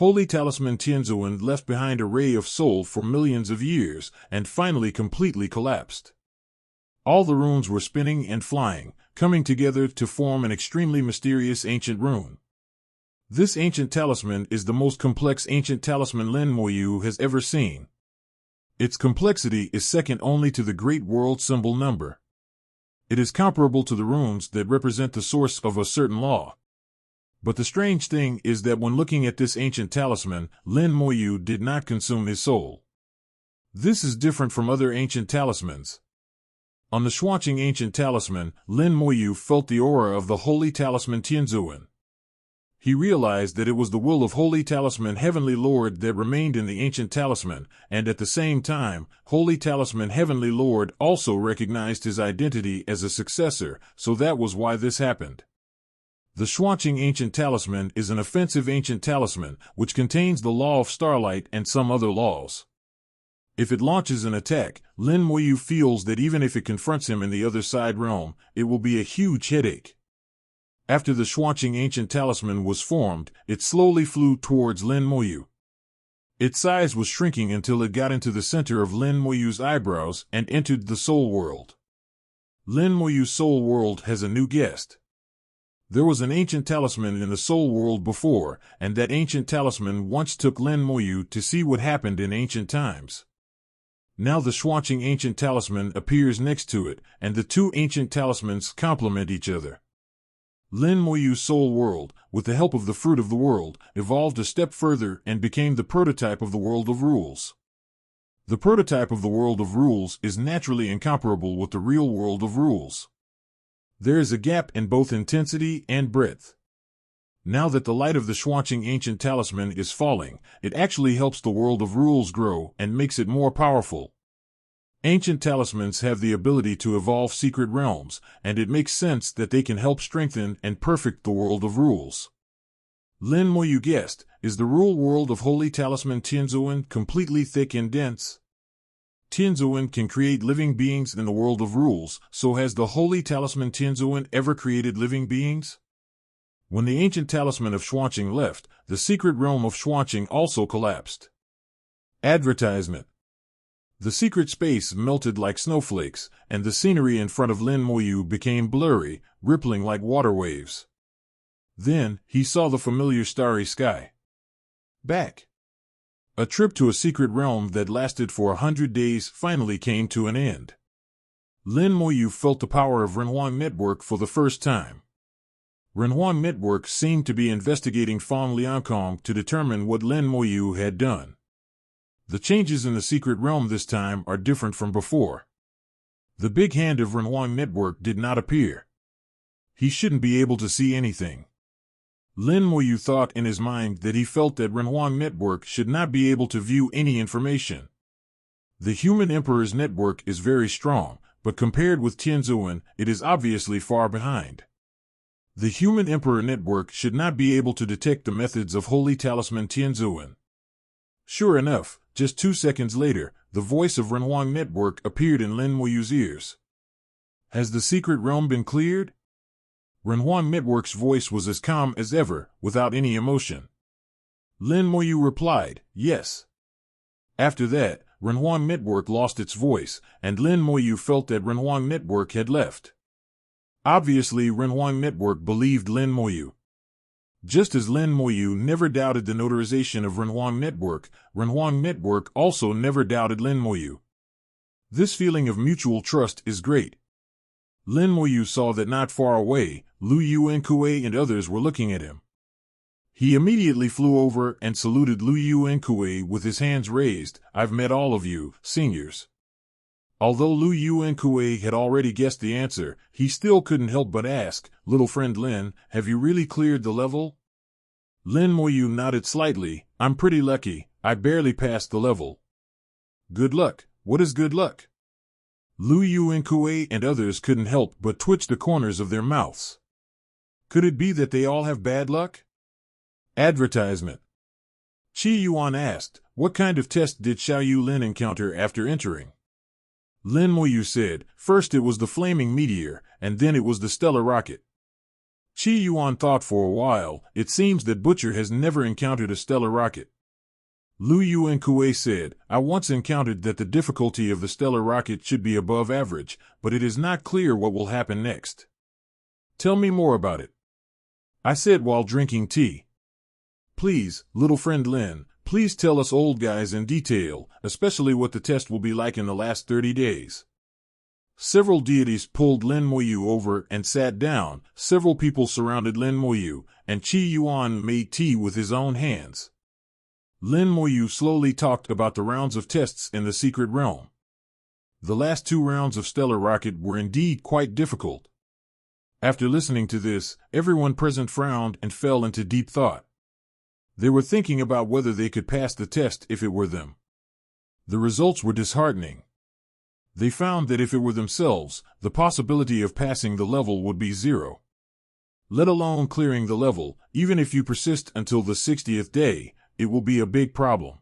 Holy Talisman Tianzuan left behind a ray of soul for millions of years, and finally completely collapsed. All the runes were spinning and flying, coming together to form an extremely mysterious ancient rune. This ancient talisman is the most complex ancient talisman Lin Moyu has ever seen. Its complexity is second only to the Great World Symbol number. It is comparable to the runes that represent the source of a certain law. But the strange thing is that when looking at this ancient talisman, Lin Moyu did not consume his soul. This is different from other ancient talismans. On the Shuaching ancient talisman, Lin Moyu felt the aura of the Holy Talisman Tianzuan. He realized that it was the will of Holy Talisman Heavenly Lord that remained in the ancient talisman, and at the same time, Holy Talisman Heavenly Lord also recognized his identity as a successor, so that was why this happened. The Shuaching ancient talisman is an offensive ancient talisman, which contains the law of starlight and some other laws. If it launches an attack, Lin Moyu feels that even if it confronts him in the other side realm, it will be a huge headache. After the Shuaching ancient talisman was formed, it slowly flew towards Lin Moyu. Its size was shrinking until it got into the center of Lin Moyu's eyebrows and entered the soul world. Lin Moyu's soul world has a new guest. There was an ancient talisman in the soul world before, and that ancient talisman once took Lin Moyu to see what happened in ancient times. Now the Shuaching ancient talisman appears next to it, and the two ancient talismans complement each other. Lin Moyu's soul world, with the help of the fruit of the world, evolved a step further and became the prototype of the world of rules. The prototype of the world of rules is naturally incomparable with the real world of rules. There is a gap in both intensity and breadth. Now that the light of the Shuaching ancient talisman is falling, it actually helps the world of rules grow and makes it more powerful. Ancient talismans have the ability to evolve secret realms, and it makes sense that they can help strengthen and perfect the world of rules. Lin Moyu guessed, is the rule world of Holy Talisman Tianzuan completely thick and dense? Tianzuan can create living beings in the world of rules, so has the Holy Talisman Tianzuan ever created living beings? When the ancient talisman of Shuaching left, the secret realm of Shuaching also collapsed. Advertisement. The secret space melted like snowflakes, and the scenery in front of Lin Moyu became blurry, rippling like water waves. Then, he saw the familiar starry sky. Back. A trip to a secret realm that lasted for 100 days finally came to an end. Lin Moyu felt the power of Renhuang Network for the first time. Renhuang Network seemed to be investigating Fang Liankong to determine what Lin Moyu had done. The changes in the secret realm this time are different from before. The big hand of Renhuang Network did not appear. He shouldn't be able to see anything. Lin Moyu thought in his mind that he felt that Renhuang Network should not be able to view any information. The human emperor's network is very strong, but compared with Tianzuan, it is obviously far behind. The human emperor network should not be able to detect the methods of Holy Talisman Tianzuan. Sure enough, just 2 seconds later, the voice of Renhuang Network appeared in Lin Moyu's ears. Has the secret realm been cleared? Renhuang Network's voice was as calm as ever, without any emotion. Lin Moyu replied, yes. After that, Renhuang Network lost its voice, and Lin Moyu felt that Renhuang Network had left. Obviously, Renhuang Network believed Lin Moyu. Just as Lin Moyu never doubted the notarization of Renhuang Network also never doubted Lin Moyu. This feeling of mutual trust is great. Lin Moyu saw that not far away, Lu Yuankue and others were looking at him. He immediately flew over and saluted Lu Yuankue with his hands raised. I've met all of you, seniors. Although Lu Yuankue had already guessed the answer, he still couldn't help but ask, little friend Lin, have you really cleared the level? Lin Moyu nodded slightly. I'm pretty lucky, I barely passed the level. Good luck. What is good luck? Lu Yuankue and others couldn't help but twitch the corners of their mouths. Could it be that they all have bad luck? Advertisement. Qi Yuan asked, what kind of test did Xiao Yulin encounter after entering? Lin Moyu said, first it was the flaming meteor, and then it was the stellar rocket. Chi Yuan thought for a while. It seems that Butcher has never encountered a stellar rocket. Lu Yuan Kue said, I once encountered that the difficulty of the stellar rocket should be above average, but it is not clear what will happen next. Tell me more about it, I said while drinking tea. Please, little friend Lin, please tell us old guys in detail, especially what the test will be like in the last 30 days. Several deities pulled Lin Moyu over and sat down, several people surrounded Lin Moyu, and Chi Yuan made tea with his own hands. Lin Moyu slowly talked about the rounds of tests in the secret realm. The last 2 rounds of stellar rocket were indeed quite difficult. After listening to this, everyone present frowned and fell into deep thought. They were thinking about whether they could pass the test if it were them. The results were disheartening. They found that if it were themselves, the possibility of passing the level would be 0. Let alone clearing the level, even if you persist until the 60th day, it will be a big problem.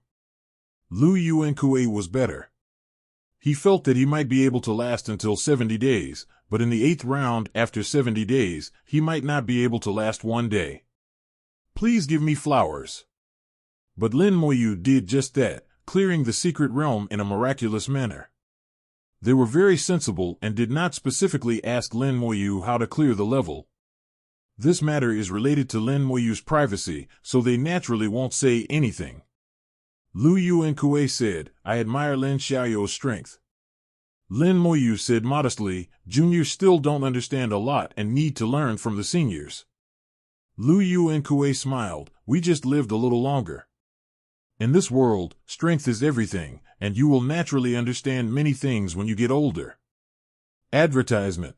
Lu Yuan Kue was better. He felt that he might be able to last until 70 days, but in the 8th round after 70 days, he might not be able to last 1 day. Please give me flowers. But Lin Moyu did just that, clearing the secret realm in a miraculous manner. They were very sensible and did not specifically ask Lin Moyu how to clear the level. This matter is related to Lin Moyu's privacy, so they naturally won't say anything. Lu Yuan Kue said, I admire Lin Xiaoyou's strength. Lin Moyu said modestly, juniors still don't understand a lot and need to learn from the seniors. Lu Yuan Kue smiled, we just lived a little longer. In this world, strength is everything, and you will naturally understand many things when you get older. Advertisement.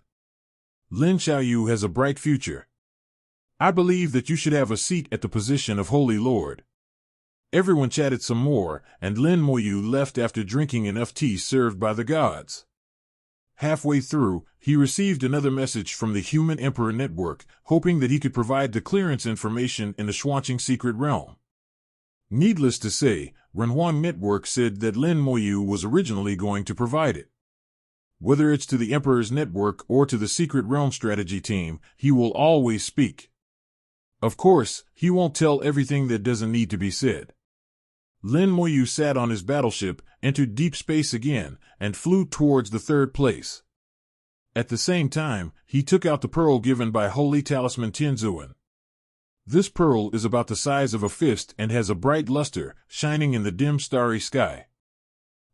Lin Xiaoyu has a bright future. I believe that you should have a seat at the position of Holy Lord. Everyone chatted some more, and Lin Moyu left after drinking enough tea served by the gods. Halfway through, he received another message from the Human Emperor Network, hoping that he could provide the clearance information in the Xuanqing secret realm. Needless to say, Renhuang Network said that Lin Moyu was originally going to provide it. Whether it's to the Emperor's Network or to the Secret Realm Strategy Team, he will always speak. Of course, he won't tell everything that doesn't need to be said. Lin Moyu sat on his battleship, entered deep space again, and flew towards the 3rd place. At the same time, he took out the pearl given by Holy Talisman Tianzuan. This pearl is about the size of a fist and has a bright luster, shining in the dim starry sky.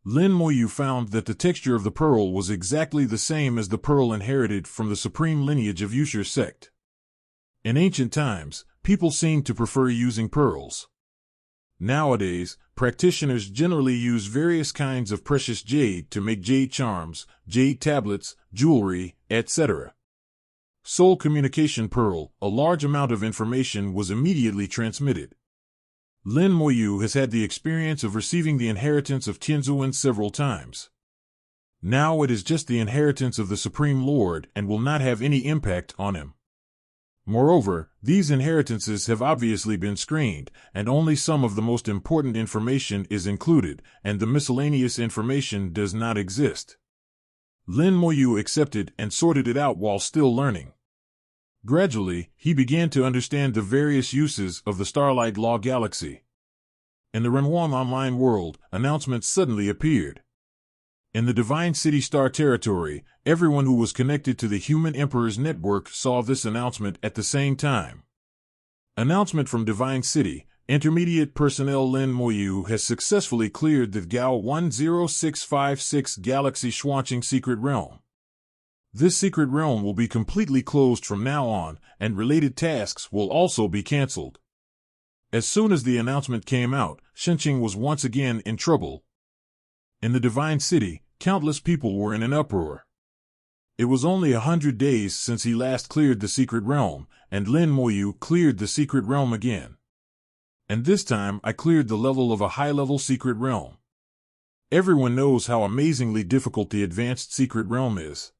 Lin Moyu found that the texture of the pearl was exactly the same as the pearl inherited from the supreme lineage of Yushir sect. In ancient times, people seemed to prefer using pearls. Nowadays, practitioners generally use various kinds of precious jade to make jade charms, jade tablets, jewelry, etc. Soul Communication Pearl, a large amount of information was immediately transmitted. Lin Moyu has had the experience of receiving the inheritance of Tianzuan several times. Now it is just the inheritance of the Supreme Lord and will not have any impact on him. Moreover, these inheritances have obviously been screened, and only some of the most important information is included, and the miscellaneous information does not exist. Lin Moyu accepted and sorted it out while still learning. Gradually, he began to understand the various uses of the Starlight Law Galaxy. In the Renhuang Online world, announcements suddenly appeared. In the Divine City Star territory, everyone who was connected to the Human Emperor's Network saw this announcement at the same time. Announcement from Divine City, Intermediate Personnel Lin Moyu has successfully cleared the Gao 10656 Galaxy Xuanqing Secret Realm. This secret realm will be completely closed from now on, and related tasks will also be cancelled. As soon as the announcement came out, Shenqing was once again in trouble. In the Divine City, countless people were in an uproar. It was only 100 days since he last cleared the secret realm, and Lin Moyu cleared the secret realm again. And this time I cleared the level of a high-level secret realm. Everyone knows how amazingly difficult the advanced secret realm is.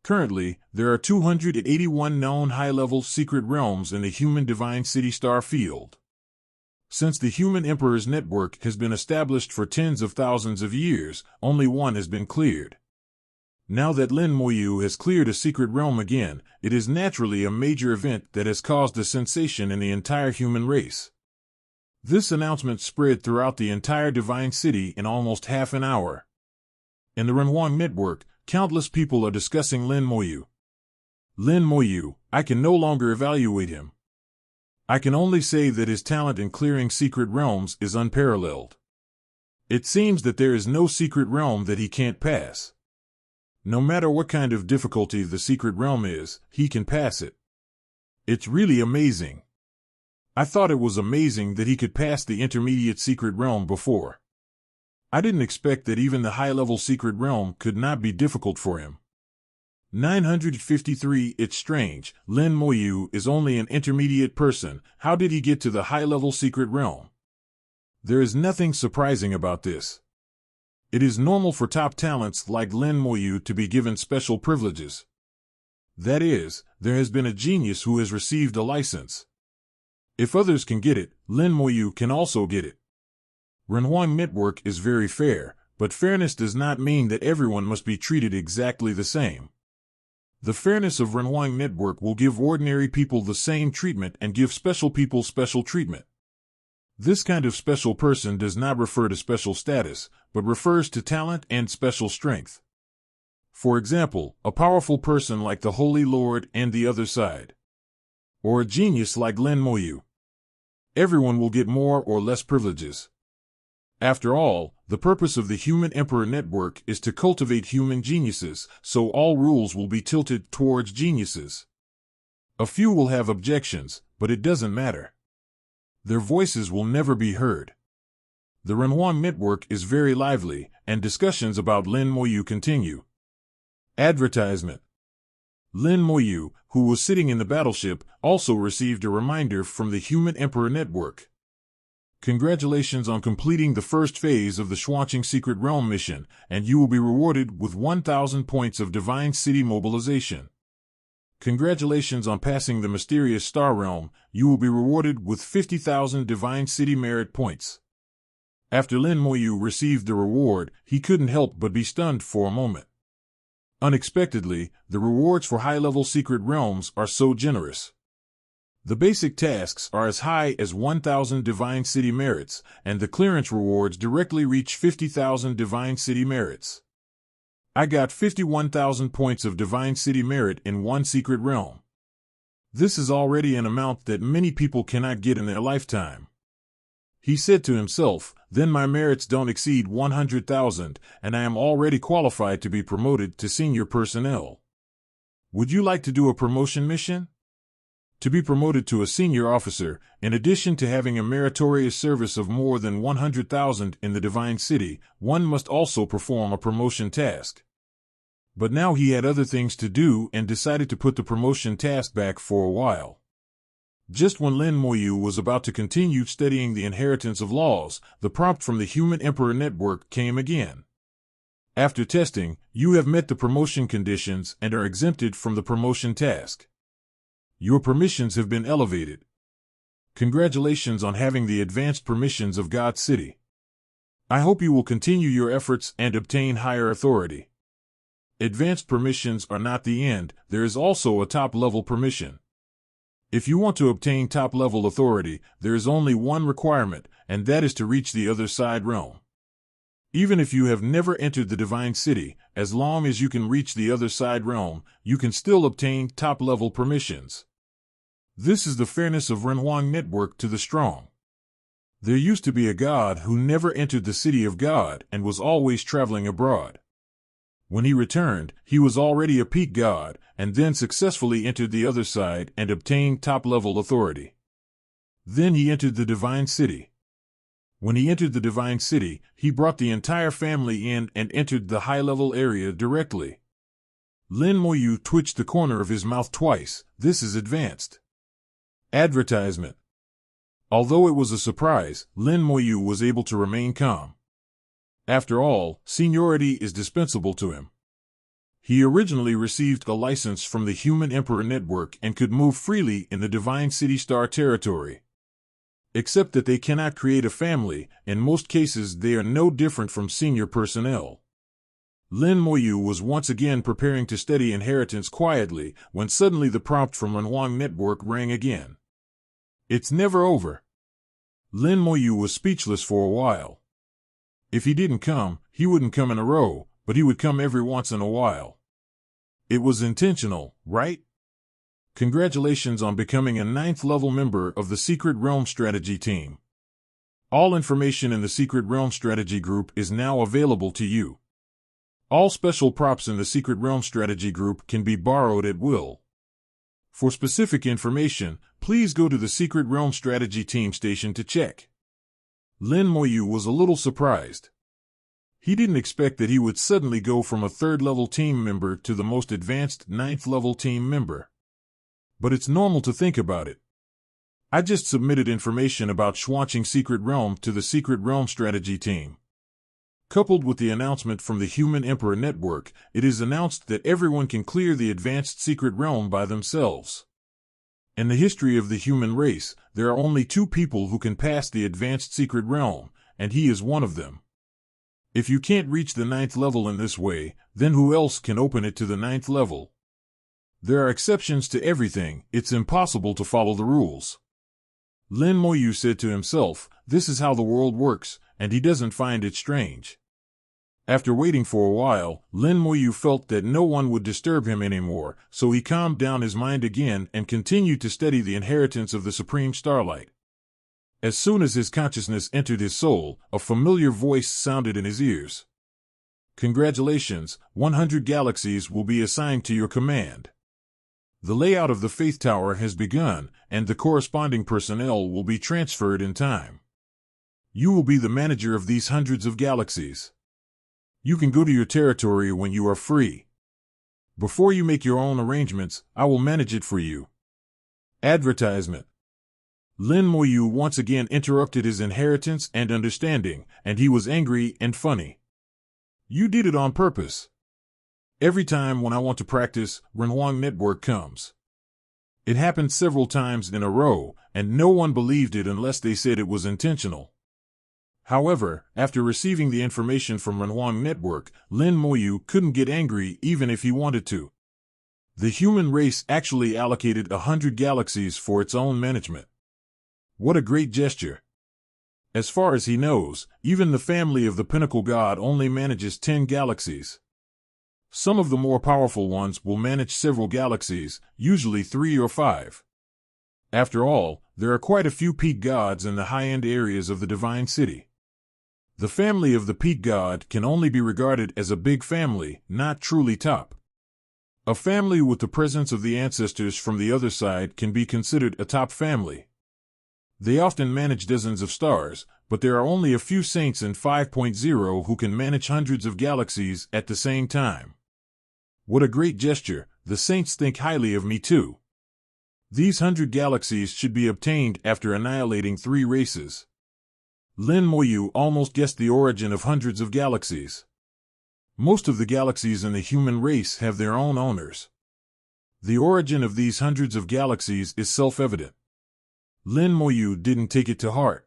Currently, there are 281 known high-level secret realms in the human Divine City Star field. Since the Human Emperor's Network has been established for tens of thousands of years, only one has been cleared. Now that Lin Moyu has cleared a secret realm again, it is naturally a major event that has caused a sensation in the entire human race. This announcement spread throughout the entire Divine City in almost half an hour. In the Renhuang network, countless people are discussing Lin Moyu. Lin Moyu, I can no longer evaluate him. I can only say that his talent in clearing secret realms is unparalleled. It seems that there is no secret realm that he can't pass. No matter what kind of difficulty the secret realm is, he can pass it. It's really amazing. I thought it was amazing that he could pass the intermediate secret realm before. I didn't expect that even the high-level secret realm could not be difficult for him. 953. It's strange, Lin Moyu is only an intermediate person. How did he get to the high-level secret realm? There is nothing surprising about this. It is normal for top talents like Lin Moyu to be given special privileges. That is, there has been a genius who has received a license. If others can get it, Lin Moyu can also get it. Renhuang network is very fair, but fairness does not mean that everyone must be treated exactly the same. The fairness of Renhuang network will give ordinary people the same treatment and give special people special treatment. This kind of special person does not refer to special status, but refers to talent and special strength. For example, a powerful person like the Holy Lord and the other side. Or a genius like Lin Moyu. Everyone will get more or less privileges. After all, the purpose of the Human Emperor Network is to cultivate human geniuses, so all rules will be tilted towards geniuses. A few will have objections, but it doesn't matter. Their voices will never be heard. The Renhuang network is very lively, and discussions about Lin Moyu continue. Advertisement. Lin Moyu, who was sitting in the battleship, also received a reminder from the Human Emperor Network. Congratulations on completing the first phase of the Xuanqing Secret Realm mission, and you will be rewarded with 1,000 points of Divine City mobilization. Congratulations on passing the mysterious Star Realm, you will be rewarded with 50,000 Divine City merit points. After Lin Moyu received the reward, he couldn't help but be stunned for a moment. Unexpectedly, the rewards for high-level secret realms are so generous. The basic tasks are as high as 1,000 Divine City merits, and the clearance rewards directly reach 50,000 Divine City merits. I got 51,000 points of Divine City merit in one secret realm. This is already an amount that many people cannot get in their lifetime. He said to himself, then my merits don't exceed 100,000, and I am already qualified to be promoted to senior personnel. Would you like to do a promotion mission? To be promoted to a senior officer, in addition to having a meritorious service of more than 100,000 in the Divine City, one must also perform a promotion task. But now he had other things to do and decided to put the promotion task back for a while. Just when Lin Moyu was about to continue studying the inheritance of laws, the prompt from the Human Emperor Network came again. After testing, you have met the promotion conditions and are exempted from the promotion task. Your permissions have been elevated. Congratulations on having the advanced permissions of God City. I hope you will continue your efforts and obtain higher authority. Advanced permissions are not the end, there is also a top-level permission. If you want to obtain top-level authority, there is only one requirement, and that is to reach the other side realm. Even if you have never entered the Divine City, as long as you can reach the other side realm, you can still obtain top-level permissions. This is the fairness of Renhuang Network to the strong. There used to be a god who never entered the city of God and was always traveling abroad. When he returned, he was already a peak god, and then successfully entered the other side and obtained top-level authority. Then he entered the Divine City. When he entered the Divine City, he brought the entire family in and entered the high-level area directly. Lin Moyu twitched the corner of his mouth twice. This is advanced. Advertisement. Although it was a surprise, Lin Moyu was able to remain calm. After all, seniority is dispensable to him. He originally received a license from the Human Emperor Network and could move freely in the Divine City Star territory. Except that they cannot create a family, in most cases they are no different from senior personnel. Lin Moyu was once again preparing to study inheritance quietly when suddenly the prompt from Renhuang Network rang again. It's never over. Lin Moyu was speechless for a while. If he didn't come, he wouldn't come in a row, but he would come every once in a while. It was intentional, right? Congratulations on becoming a 9th level member of the Secret Realm Strategy team. All information in the Secret Realm Strategy group is now available to you. All special props in the Secret Realm Strategy group can be borrowed at will. For specific information, please go to the Secret Realm Strategy team station to check. Lin Moyu was a little surprised. He didn't expect that he would suddenly go from a 3rd level team member to the most advanced 9th level team member. But it's normal to think about it. I just submitted information about Schwanching Secret Realm to the Secret Realm Strategy team. Coupled with the announcement from the Human Emperor Network, it is announced that everyone can clear the advanced secret realm by themselves. In the history of the human race, there are only 2 people who can pass the advanced secret realm, and he is one of them. If you can't reach the 9th level in this way, then who else can open it to the 9th level? There are exceptions to everything. It's impossible to follow the rules. Lin Moyu said to himself, this is how the world works, and he doesn't find it strange. After waiting for a while, Lin Moyu felt that no one would disturb him anymore, so he calmed down his mind again and continued to study the inheritance of the Supreme Starlight. As soon as his consciousness entered his soul, a familiar voice sounded in his ears. Congratulations, 100 galaxies will be assigned to your command. The layout of the Faith Tower has begun, and the corresponding personnel will be transferred in time. You will be the manager of these hundreds of galaxies. You can go to your territory when you are free. Before you make your own arrangements, I will manage it for you. Advertisement. Lin Moyu once again interrupted his inheritance and understanding, and he was angry and funny. You did it on purpose. Every time when I want to practice, Renhuang Network comes. It happened several times in a row, and no one believed it unless they said it was intentional. However, after receiving the information from Renhuang Network, Lin Moyu couldn't get angry even if he wanted to. The human race actually allocated 100 galaxies for its own management. What a great gesture. As far as he knows, even the family of the Pinnacle God only manages 10 galaxies. Some of the more powerful ones will manage several galaxies, usually 3 or 5. After all, there are quite a few peak gods in the high-end areas of the Divine City. The family of the peak god can only be regarded as a big family, not truly top. A family with the presence of the ancestors from the other side can be considered a top family. They often manage dozens of stars, but there are only a few saints in 5.0 who can manage hundreds of galaxies at the same time. What a great gesture, the saints think highly of me too. These 100 galaxies should be obtained after annihilating 3 races. Lin Moyu almost guessed the origin of hundreds of galaxies. Most of the galaxies in the human race have their own owners. The origin of these hundreds of galaxies is self-evident. Lin Moyu didn't take it to heart.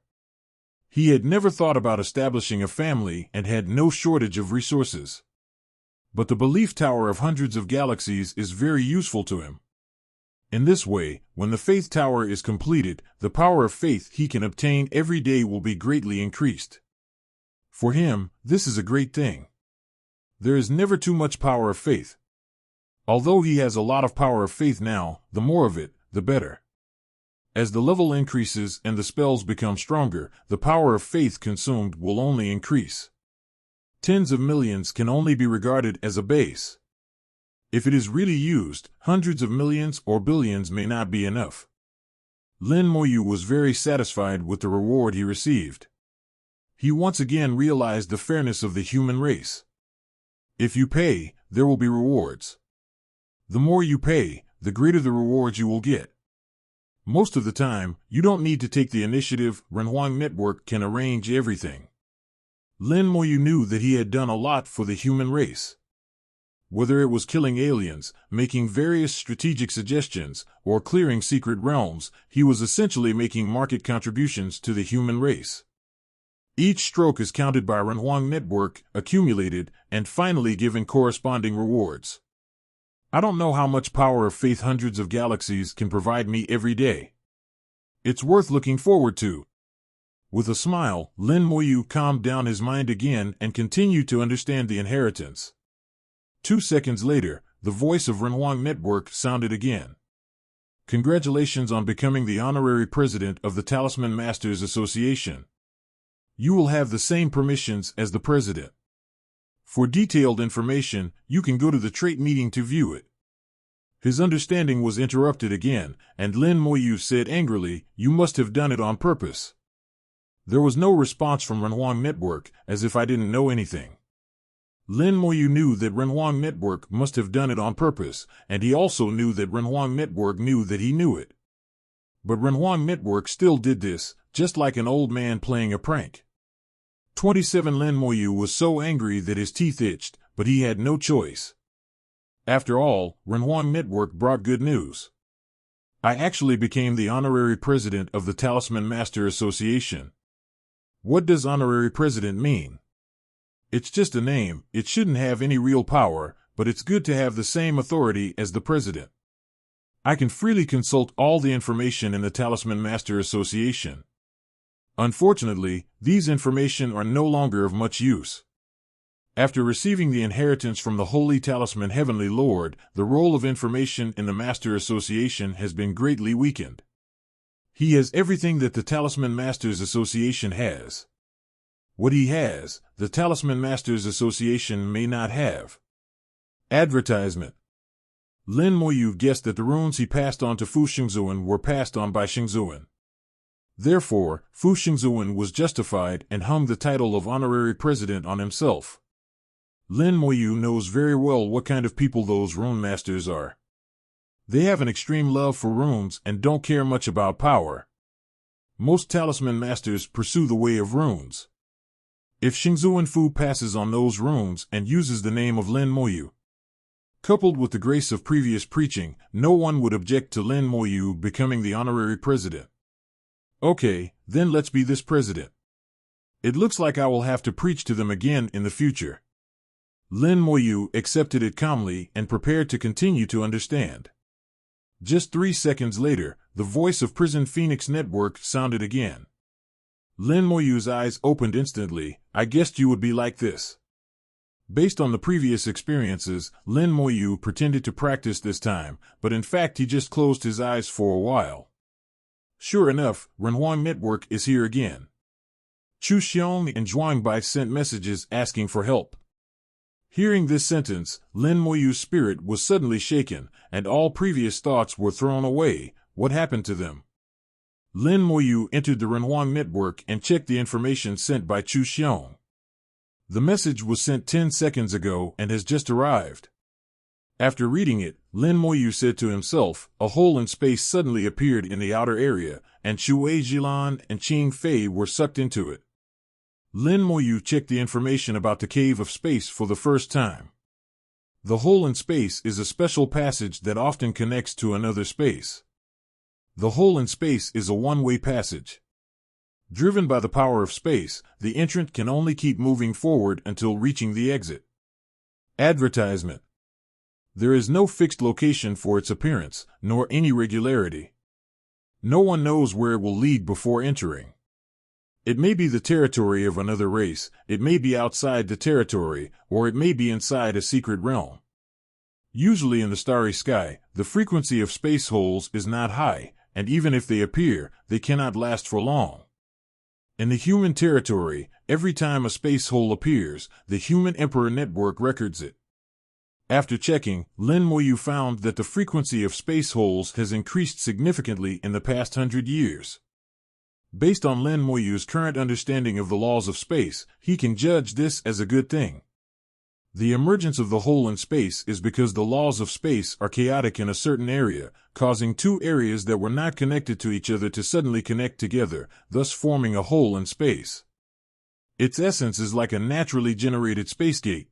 He had never thought about establishing a family and had no shortage of resources. But the belief tower of hundreds of galaxies is very useful to him. In this way, when the faith tower is completed, the power of faith he can obtain every day will be greatly increased. For him, this is a great thing. There is never too much power of faith. Although he has a lot of power of faith now, the more of it, the better. As the level increases and the spells become stronger, the power of faith consumed will only increase. Tens of millions can only be regarded as a base. If it is really used, hundreds of millions or billions may not be enough. Lin Moyu was very satisfied with the reward he received. He once again realized the fairness of the human race. If you pay, there will be rewards. The more you pay, the greater the rewards you will get. Most of the time, you don't need to take the initiative. Renhuang Network can arrange everything. Lin Moyu knew that he had done a lot for the human race. Whether it was killing aliens, making various strategic suggestions, or clearing secret realms, he was essentially making market contributions to the human race. Each stroke is counted by Renhuang Network, accumulated, and finally given corresponding rewards. I don't know how much power of faith hundreds of galaxies can provide me every day. It's worth looking forward to. With a smile, Lin Moyu calmed down his mind again and continued to understand the inheritance. 2 seconds later, the voice of Renhuang Network sounded again. Congratulations on becoming the honorary president of the Talisman Masters Association. You will have the same permissions as the president. For detailed information, you can go to the trait meeting to view it. His understanding was interrupted again, and Lin Moyu said angrily, "You must have done it on purpose." There was no response from Renhuang Network, as if I didn't know anything. Lin Moyu knew that Renhuang Network must have done it on purpose, and he also knew that Renhuang Network knew that he knew it. But Renhuang Network still did this, just like an old man playing a prank. 27 Lin Moyu was so angry that his teeth itched, but he had no choice. After all, Renhuang Network brought good news. I actually became the honorary president of the Talisman Master Association. What does honorary president mean? It's just a name. It shouldn't have any real power, but it's good to have the same authority as the president. I can freely consult all the information in the Talisman Master Association. Unfortunately, these information are no longer of much use. After receiving the inheritance from the Holy Talisman Heavenly Lord, the role of information in the Master Association has been greatly weakened. He has everything that the Talisman Masters Association has. What he has, the Talisman Masters Association may not have. Advertisement. Lin Moyu guessed that the runes he passed on to Fu Xingzuan were passed on by Xingzuan. Therefore, Fu Xingzuan was justified and hung the title of honorary president on himself. Lin Moyu knows very well what kind of people those rune masters are. They have an extreme love for runes and don't care much about power. Most talisman masters pursue the way of runes. If Xingzuan Fu passes on those runes and uses the name of Lin Moyu, coupled with the grace of previous preaching, no one would object to Lin Moyu becoming the honorary president. Okay, then let's be this president. It looks like I will have to preach to them again in the future. Lin Moyu accepted it calmly and prepared to continue to understand. Just 3 seconds later, the voice of Prison Phoenix Network sounded again. Lin Moyu's eyes opened instantly. I guessed you would be like this. Based on the previous experiences, Lin Moyu pretended to practice this time, but in fact he just closed his eyes for a while. Sure enough, Renhuang Network is here again. Chu Xiong and Zhuang Bai sent messages asking for help. Hearing this sentence, Lin Moyu's spirit was suddenly shaken, and all previous thoughts were thrown away. What happened to them? Lin Moyu entered the Renhuang Network and checked the information sent by Chu Xiong. The message was sent 10 seconds ago and has just arrived. After reading it, Lin Moyu said to himself, a hole in space suddenly appeared in the outer area, and Xue Jilan and Qing Fei were sucked into it. Lin Moyu checked the information about the cave of space for the first time. The hole in space is a special passage that often connects to another space. The hole in space is a one-way passage. Driven by the power of space, the entrant can only keep moving forward until reaching the exit. Advertisement. There is no fixed location for its appearance, nor any regularity. No one knows where it will lead before entering. It may be the territory of another race, it may be outside the territory, or it may be inside a secret realm. Usually in the starry sky, the frequency of space holes is not high, and even if they appear, they cannot last for long. In the human territory, every time a space hole appears, the Human Emperor Network records it. After checking, Lin Moyu found that the frequency of space holes has increased significantly in the past 100 years. Based on Lin Moyu's current understanding of the laws of space, he can judge this as a good thing. The emergence of the hole in space is because the laws of space are chaotic in a certain area, causing two areas that were not connected to each other to suddenly connect together, thus forming a hole in space. Its essence is like a naturally generated space gate.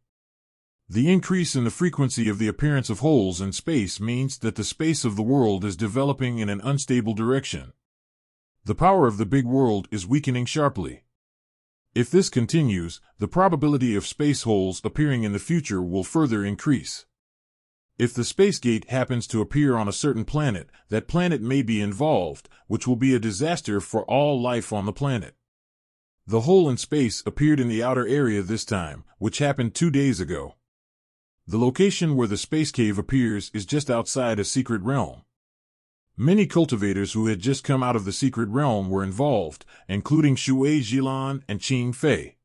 The increase in the frequency of the appearance of holes in space means that the space of the world is developing in an unstable direction. The power of the big world is weakening sharply. If this continues, the probability of space holes appearing in the future will further increase. If the space gate happens to appear on a certain planet, that planet may be involved, which will be a disaster for all life on the planet. The hole in space appeared in the outer area this time, which happened 2 days ago. The location where the space cave appears is just outside a secret realm. Many cultivators who had just come out of the secret realm were involved, including Shui Jilan and Qing Fei.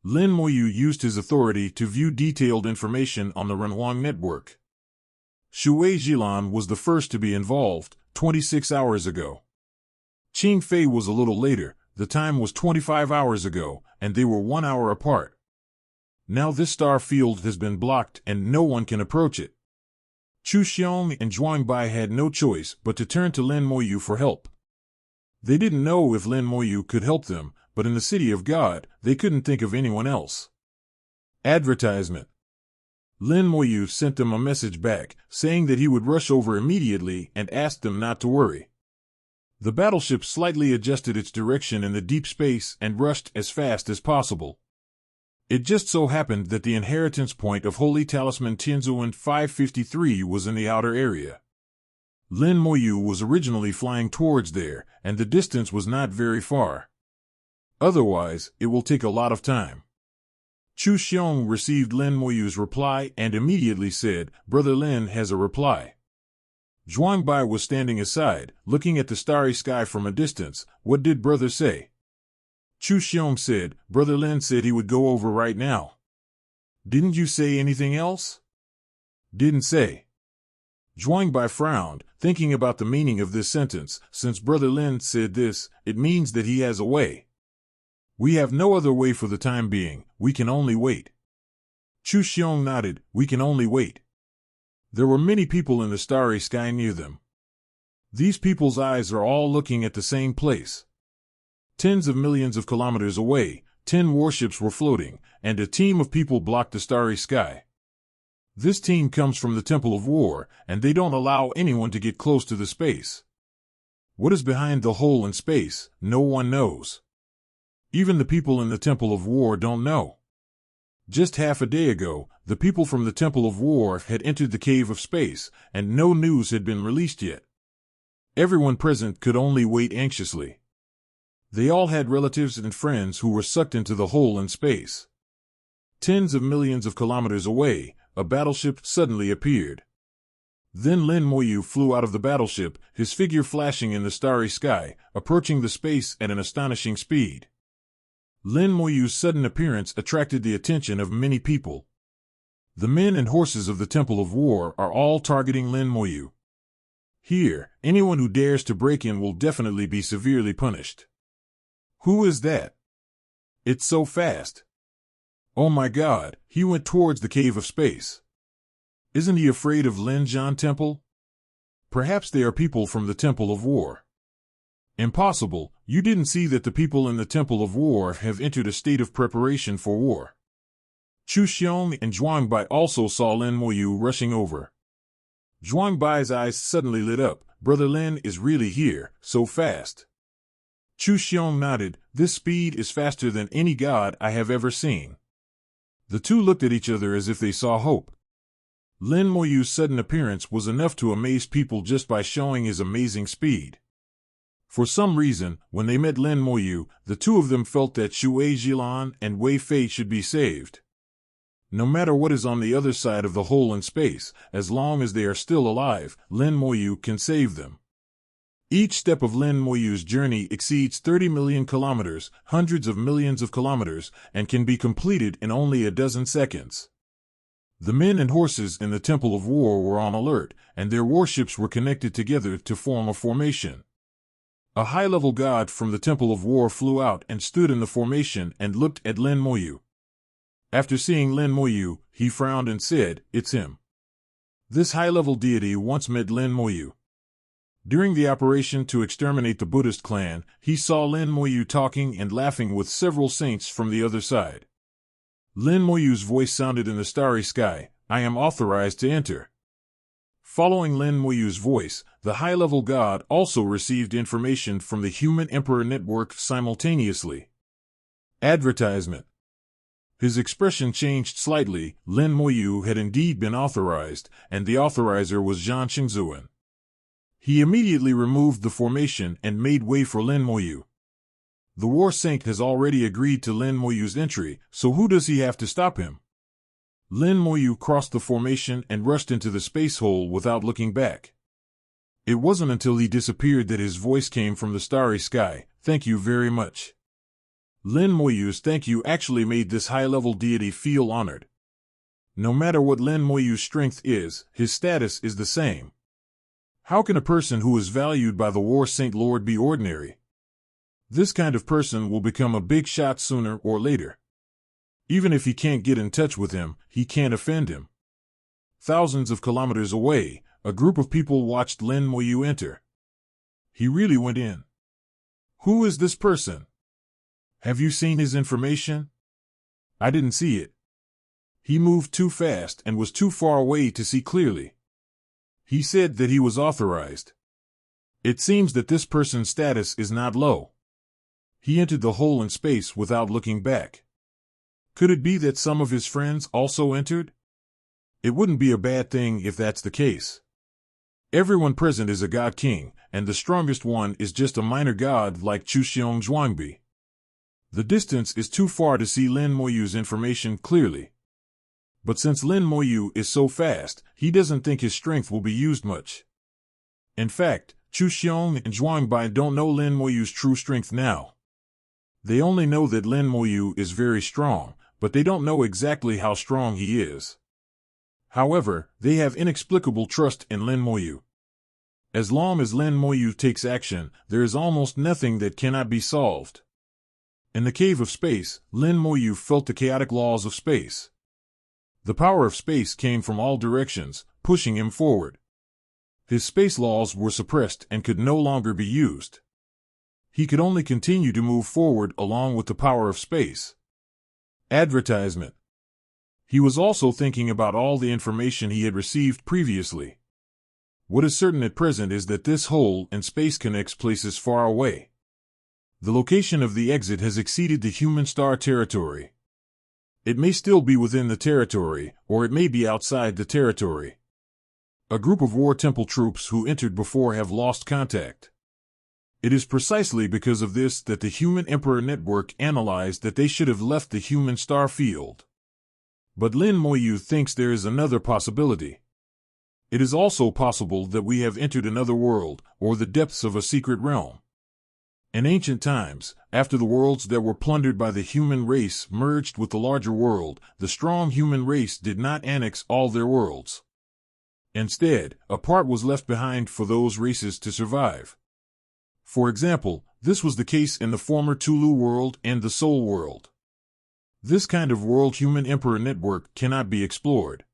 Lin Moyu used his authority to view detailed information on the Renhuang network. Shui Jilan was the first to be involved, 26 hours ago. Qing Fei was a little later, the time was 25 hours ago, and they were 1 hour apart. Now this star field has been blocked and no one can approach it. Chu Xiong and Zhuang Bai had no choice but to turn to Lin Moyu for help. They didn't know if Lin Moyu could help them, but in the City of God, they couldn't think of anyone else. Advertisement. Lin Moyu sent them a message back, saying that he would rush over immediately and asked them not to worry. The battleship slightly adjusted its direction in the deep space and rushed as fast as possible. It just so happened that the inheritance point of Holy Talisman Tianzuan 553 was in the outer area. Lin Moyu was originally flying towards there, and the distance was not very far. Otherwise, it will take a lot of time. Chu Xiong received Lin Moyu's reply and immediately said, "Brother Lin has a reply." Zhuang Bai was standing aside, looking at the starry sky from a distance. "What did brother say?" Chu Xiong said, "Brother Lin said he would go over right now." "Didn't you say anything else?" "Didn't say." Zhuang Bai frowned, thinking about the meaning of this sentence. Since Brother Lin said this, it means that he has a way. "We have no other way for the time being, we can only wait." Chu Xiong nodded, "We can only wait." There were many people in the starry sky near them. These people's eyes are all looking at the same place. Tens of millions of kilometers away, 10 warships were floating, and a team of people blocked the starry sky. This team comes from the Temple of War, and they don't allow anyone to get close to the space. What is behind the hole in space, no one knows. Even the people in the Temple of War don't know. Just half a day ago, the people from the Temple of War had entered the Cave of Space, and no news had been released yet. Everyone present could only wait anxiously. They all had relatives and friends who were sucked into the hole in space. Tens of millions of kilometers away, a battleship suddenly appeared. Then Lin Moyu flew out of the battleship, his figure flashing in the starry sky, approaching the space at an astonishing speed. Lin Moyu's sudden appearance attracted the attention of many people. The men and horses of the Temple of War are all targeting Lin Moyu. Here, anyone who dares to break in will definitely be severely punished. Who is that? It's so fast. Oh my God, he went towards the Cave of Space. Isn't he afraid of Linjian Temple? Perhaps they are people from the Temple of War. Impossible, you didn't see that the people in the Temple of War have entered a state of preparation for war. Chu Xiong and Zhuang Bai also saw Lin Moyu rushing over. Zhuang Bai's eyes suddenly lit up. Brother Lin is really here, so fast. Chu Xiong nodded. This speed is faster than any god I have ever seen. The two looked at each other as if they saw hope. Lin Moyu's sudden appearance was enough to amaze people just by showing his amazing speed. For some reason, when they met Lin Moyu, the two of them felt that Shui Jilan and Wei Fei should be saved. No matter what is on the other side of the hole in space, as long as they are still alive, Lin Moyu can save them. Each step of Lin Moyu's journey exceeds 30 million kilometers, hundreds of millions of kilometers, and can be completed in only a dozen seconds. The men and horses in the Temple of War were on alert, and their warships were connected together to form a formation. A high-level god from the Temple of War flew out and stood in the formation and looked at Lin Moyu. After seeing Lin Moyu, he frowned and said, "It's him." This high-level deity once met Lin Moyu. During the operation to exterminate the Buddhist clan, he saw Lin Moyu talking and laughing with several saints from the other side. Lin Moyu's voice sounded in the starry sky, "I am authorized to enter." Following Lin Moyu's voice, the high-level god also received information from the Human Emperor Network simultaneously. Advertisement. His expression changed slightly. Lin Moyu had indeed been authorized, and the authorizer was Zhang Xingzuan. He immediately removed the formation and made way for Lin Moyu. The War Saint has already agreed to Lin Moyu's entry, so who does he have to stop him? Lin Moyu crossed the formation and rushed into the space hole without looking back. It wasn't until he disappeared that his voice came from the starry sky. Thank you very much. Lin Moyu's thank you actually made this high-level deity feel honored. No matter what Lin Moyu's strength is, his status is the same. How can a person who is valued by the War Saint Lord be ordinary? This kind of person will become a big shot sooner or later. Even if he can't get in touch with him, he can't offend him. Thousands of kilometers away, a group of people watched Lin Moyu enter. He really went in. Who is this person? Have you seen his information? I didn't see it. He moved too fast and was too far away to see clearly. He said that he was authorized. It seems that this person's status is not low. He entered the hole in space without looking back. Could it be that some of his friends also entered? It wouldn't be a bad thing if that's the case. Everyone present is a god king, and the strongest one is just a minor god like Chuxiong Zhuangbi. The distance is too far to see Lin Moyu's information clearly. But since Lin Moyu is so fast, he doesn't think his strength will be used much. In fact, Chuxiong and Zhuangbi don't know Lin Moyu's true strength now. They only know that Lin Moyu is very strong, but they don't know exactly how strong he is. However, they have inexplicable trust in Lin Moyu. As long as Lin Moyu takes action, there is almost nothing that cannot be solved. In the cave of space, Lin Moyu felt the chaotic laws of space. The power of space came from all directions, pushing him forward. His space laws were suppressed and could no longer be used. He could only continue to move forward along with the power of space. Advertisement. He was also thinking about all the information he had received previously. What is certain at present is that this hole in space connects places far away. The location of the exit has exceeded the human star territory. It may still be within the territory, or it may be outside the territory. A group of War Temple troops who entered before have lost contact. It is precisely because of this that the Human Emperor Network analyzed that they should have left the human star field. But Lin Moyu thinks there is another possibility. It is also possible that we have entered another world, or the depths of a secret realm. In ancient times, after the worlds that were plundered by the human race merged with the larger world, the strong human race did not annex all their worlds. Instead, a part was left behind for those races to survive. For example, this was the case in the former Tulu world and the Soul world. This kind of world Human Emperor Network cannot be explored.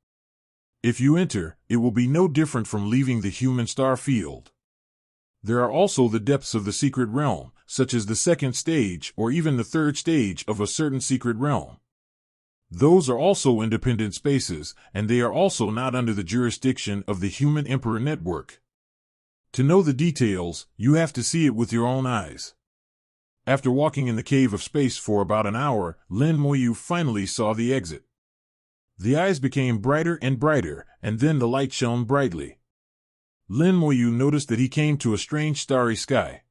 If you enter, it will be no different from leaving the human star field. There are also the depths of the secret realm, such as the second stage or even the third stage of a certain secret realm. Those are also independent spaces, and they are also not under the jurisdiction of the Human Emperor Network. To know the details, you have to see it with your own eyes. After walking in the cave of space for about an hour, Lin Moyu finally saw the exit. The eyes became brighter and brighter, and then the light shone brightly. Lin Moyu noticed that he came to a strange starry sky.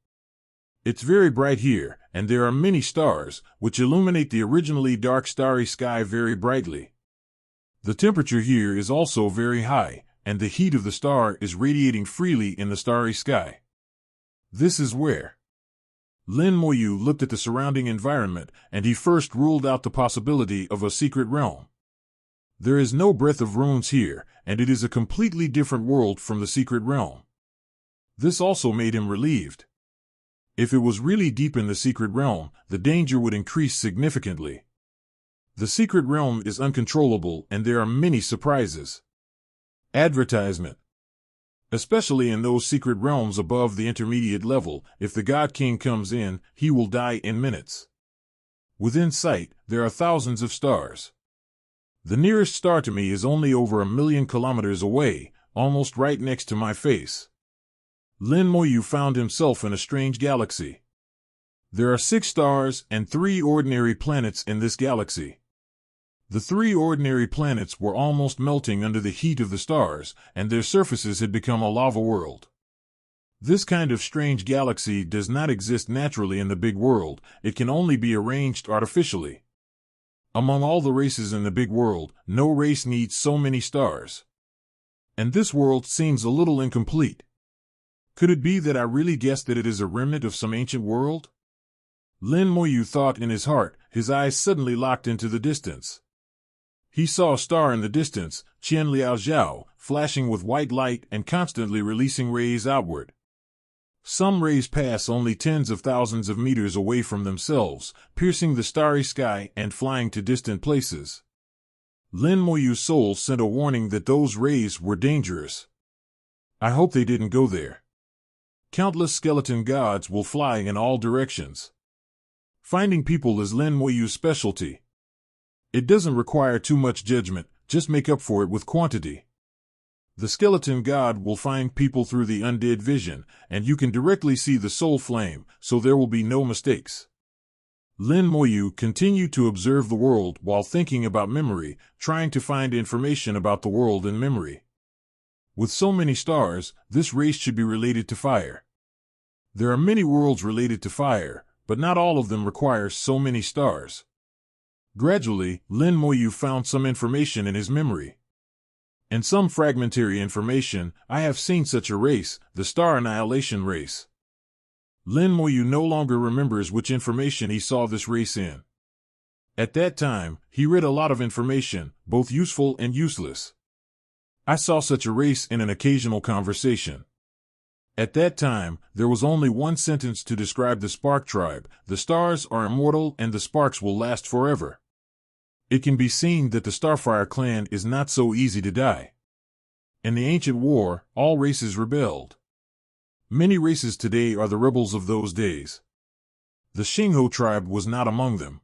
It's very bright here, and there are many stars, which illuminate the originally dark starry sky very brightly. The temperature here is also very high, and the heat of the star is radiating freely in the starry sky. This is where. Lin Moyu looked at the surrounding environment, and he first ruled out the possibility of a secret realm. There is no breath of runes here, and it is a completely different world from the secret realm. This also made him relieved. If it was really deep in the secret realm, the danger would increase significantly. The secret realm is uncontrollable, and there are many surprises. Advertisement. Especially in those secret realms above the intermediate level, if the God King comes in, he will die in minutes. Within sight, there are thousands of stars. The nearest star to me is only over 1,000,000 kilometers away, almost right next to my face. Lin Moyu found himself in a strange galaxy. There are 6 stars and 3 ordinary planets in this galaxy. The 3 ordinary planets were almost melting under the heat of the stars, and their surfaces had become a lava world. This kind of strange galaxy does not exist naturally in the big world, it can only be arranged artificially. Among all the races in the big world, no race needs so many stars. And this world seems a little incomplete. Could it be that I really guessed that it is a remnant of some ancient world? Lin Moyu thought in his heart, his eyes suddenly locked into the distance. He saw a star in the distance, Qian Liao Zhao, flashing with white light and constantly releasing rays outward. Some rays pass only tens of thousands of meters away from themselves, piercing the starry sky and flying to distant places. Lin Moyu's soul sent a warning that those rays were dangerous. I hope they didn't go there. Countless skeleton gods will fly in all directions. Finding people is Lin Moyu's specialty. It doesn't require too much judgment, just make up for it with quantity. The skeleton god will find people through the undead vision, and you can directly see the soul flame, so there will be no mistakes. Lin Moyu continued to observe the world while thinking about memory, trying to find information about the world in memory. With so many stars, this race should be related to fire. There are many worlds related to fire, but not all of them require so many stars. Gradually, Lin Moyu found some information in his memory. And some fragmentary information. I have seen such a race, the Star Annihilation race. Lin Moyu no longer remembers which information he saw this race in. At that time, he read a lot of information, both useful and useless. I saw such a race in an occasional conversation. At that time, there was only one sentence to describe the Spark tribe: the stars are immortal and the sparks will last forever. It can be seen that the Starfire clan is not so easy to die. In the ancient war, all races rebelled. Many races today are the rebels of those days. The Xingho tribe was not among them.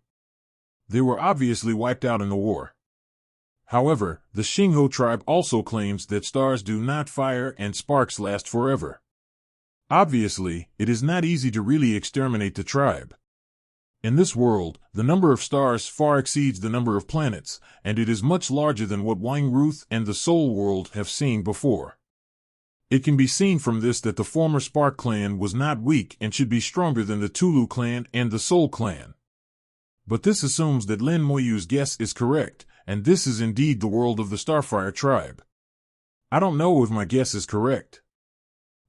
They were obviously wiped out in the war. However, the Xingho tribe also claims that stars do not fire and sparks last forever. Obviously, it is not easy to really exterminate the tribe. In this world, the number of stars far exceeds the number of planets, and it is much larger than what Wang Ruth and the Soul World have seen before. It can be seen from this that the former Spark clan was not weak and should be stronger than the Tulu clan and the Soul clan. But this assumes that Lin Moyu's guess is correct, and this is indeed the world of the Starfire tribe. I don't know if my guess is correct.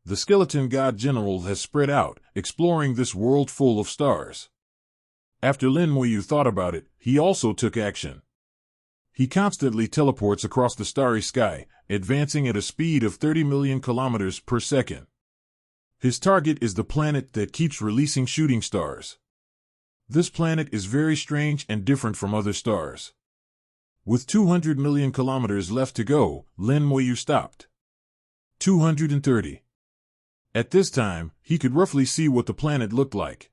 The Skeleton God General has spread out, exploring this world full of stars. After Lin Moyu thought about it, he also took action. He constantly teleports across the starry sky, advancing at a speed of 30 million kilometers per second. His target is the planet that keeps releasing shooting stars. This planet is very strange and different from other stars. With 200 million kilometers left to go, Lin Moyu stopped. 230. At this time, he could roughly see what the planet looked like.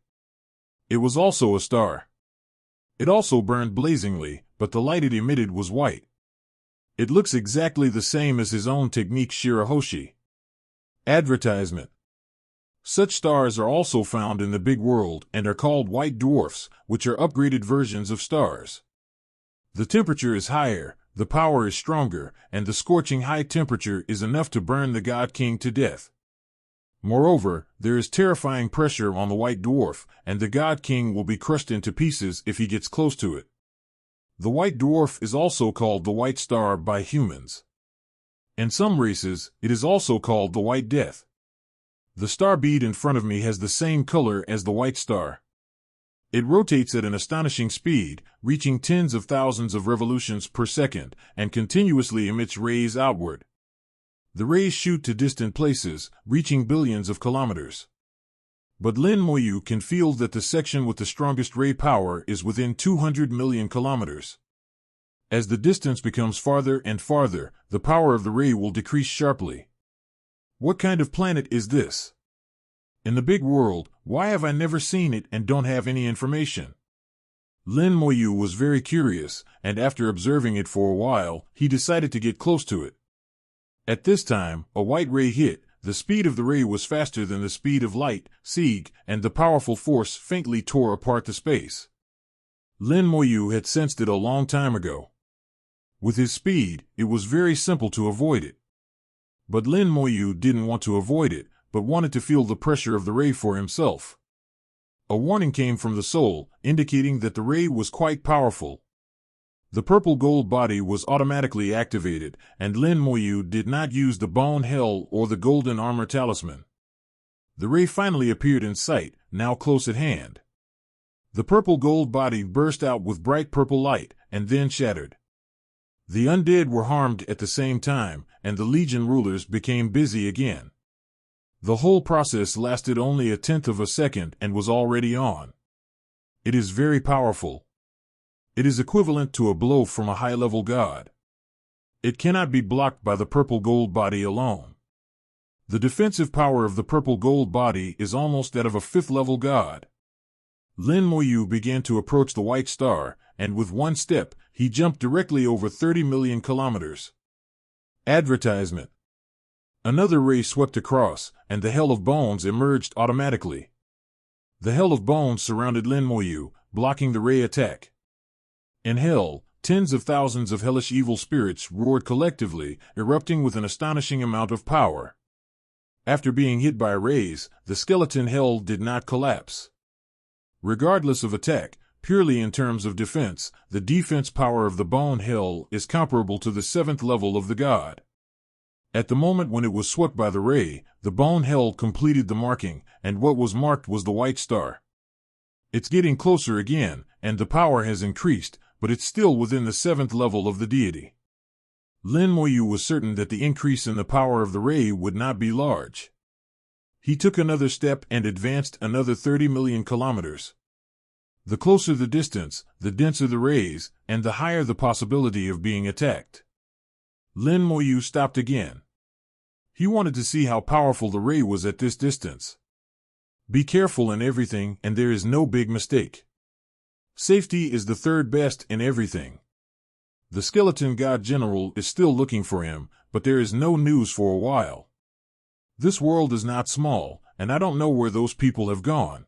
It was also a star. It also burned blazingly, but the light it emitted was white. It looks exactly the same as his own technique Shirahoshi. Advertisement. Such stars are also found in the big world and are called white dwarfs, which are upgraded versions of stars. The temperature is higher, the power is stronger, and the scorching high temperature is enough to burn the God King to death. Moreover, there is terrifying pressure on the white dwarf, and the God King will be crushed into pieces if he gets close to it. The white dwarf is also called the white star by humans. In some races, it is also called the white death. The star bead in front of me has the same color as the white star. It rotates at an astonishing speed, reaching tens of thousands of revolutions per second, and continuously emits rays outward. The rays shoot to distant places, reaching billions of kilometers. But Lin Moyu can feel that the section with the strongest ray power is within 200 million kilometers. As the distance becomes farther and farther, the power of the ray will decrease sharply. What kind of planet is this? In the big world, why have I never seen it and don't have any information? Lin Moyu was very curious, and after observing it for a while, he decided to get close to it. At this time, a white ray hit, the speed of the ray was faster than the speed of light, Sieg, and the powerful force faintly tore apart the space. Lin Moyu had sensed it a long time ago. With his speed, it was very simple to avoid it. But Lin Moyu didn't want to avoid it, but wanted to feel the pressure of the ray for himself. A warning came from the soul, indicating that the ray was quite powerful. The purple gold body was automatically activated, and Lin Moyu did not use the bone hell or the golden armor talisman. The ray finally appeared in sight, now close at hand. The purple gold body burst out with bright purple light, and then shattered. The undead were harmed at the same time, and the Legion rulers became busy again. The whole process lasted only a tenth of a second and was already on. It is very powerful. It is equivalent to a blow from a high-level god. It cannot be blocked by the purple gold body alone. The defensive power of the purple gold body is almost that of a fifth-level god. Lin Moyu began to approach the white star, and with one step, he jumped directly over 30 million kilometers. Advertisement. Another ray swept across, and the Hell of Bones emerged automatically. The Hell of Bones surrounded Lin Moyu, blocking the ray attack. In hell, tens of thousands of hellish evil spirits roared collectively, erupting with an astonishing amount of power. After being hit by rays, the skeleton hell did not collapse. Regardless of attack, purely in terms of defense, the defense power of the bone hell is comparable to the seventh level of the god. At the moment when it was swept by the ray, the bone hell completed the marking, and what was marked was the white star. It's getting closer again, and the power has increased, but it's still within the seventh level of the deity. Lin Moyu was certain that the increase in the power of the ray would not be large. He took another step and advanced another 30 million kilometers. The closer the distance, the denser the rays, and the higher the possibility of being attacked. Lin Moyu stopped again. He wanted to see how powerful the ray was at this distance. Be careful in everything, and there is no big mistake. Safety is the third best in everything. The skeleton god general is still looking for him, but there is no news for a while. This world is not small, and I don't know where those people have gone.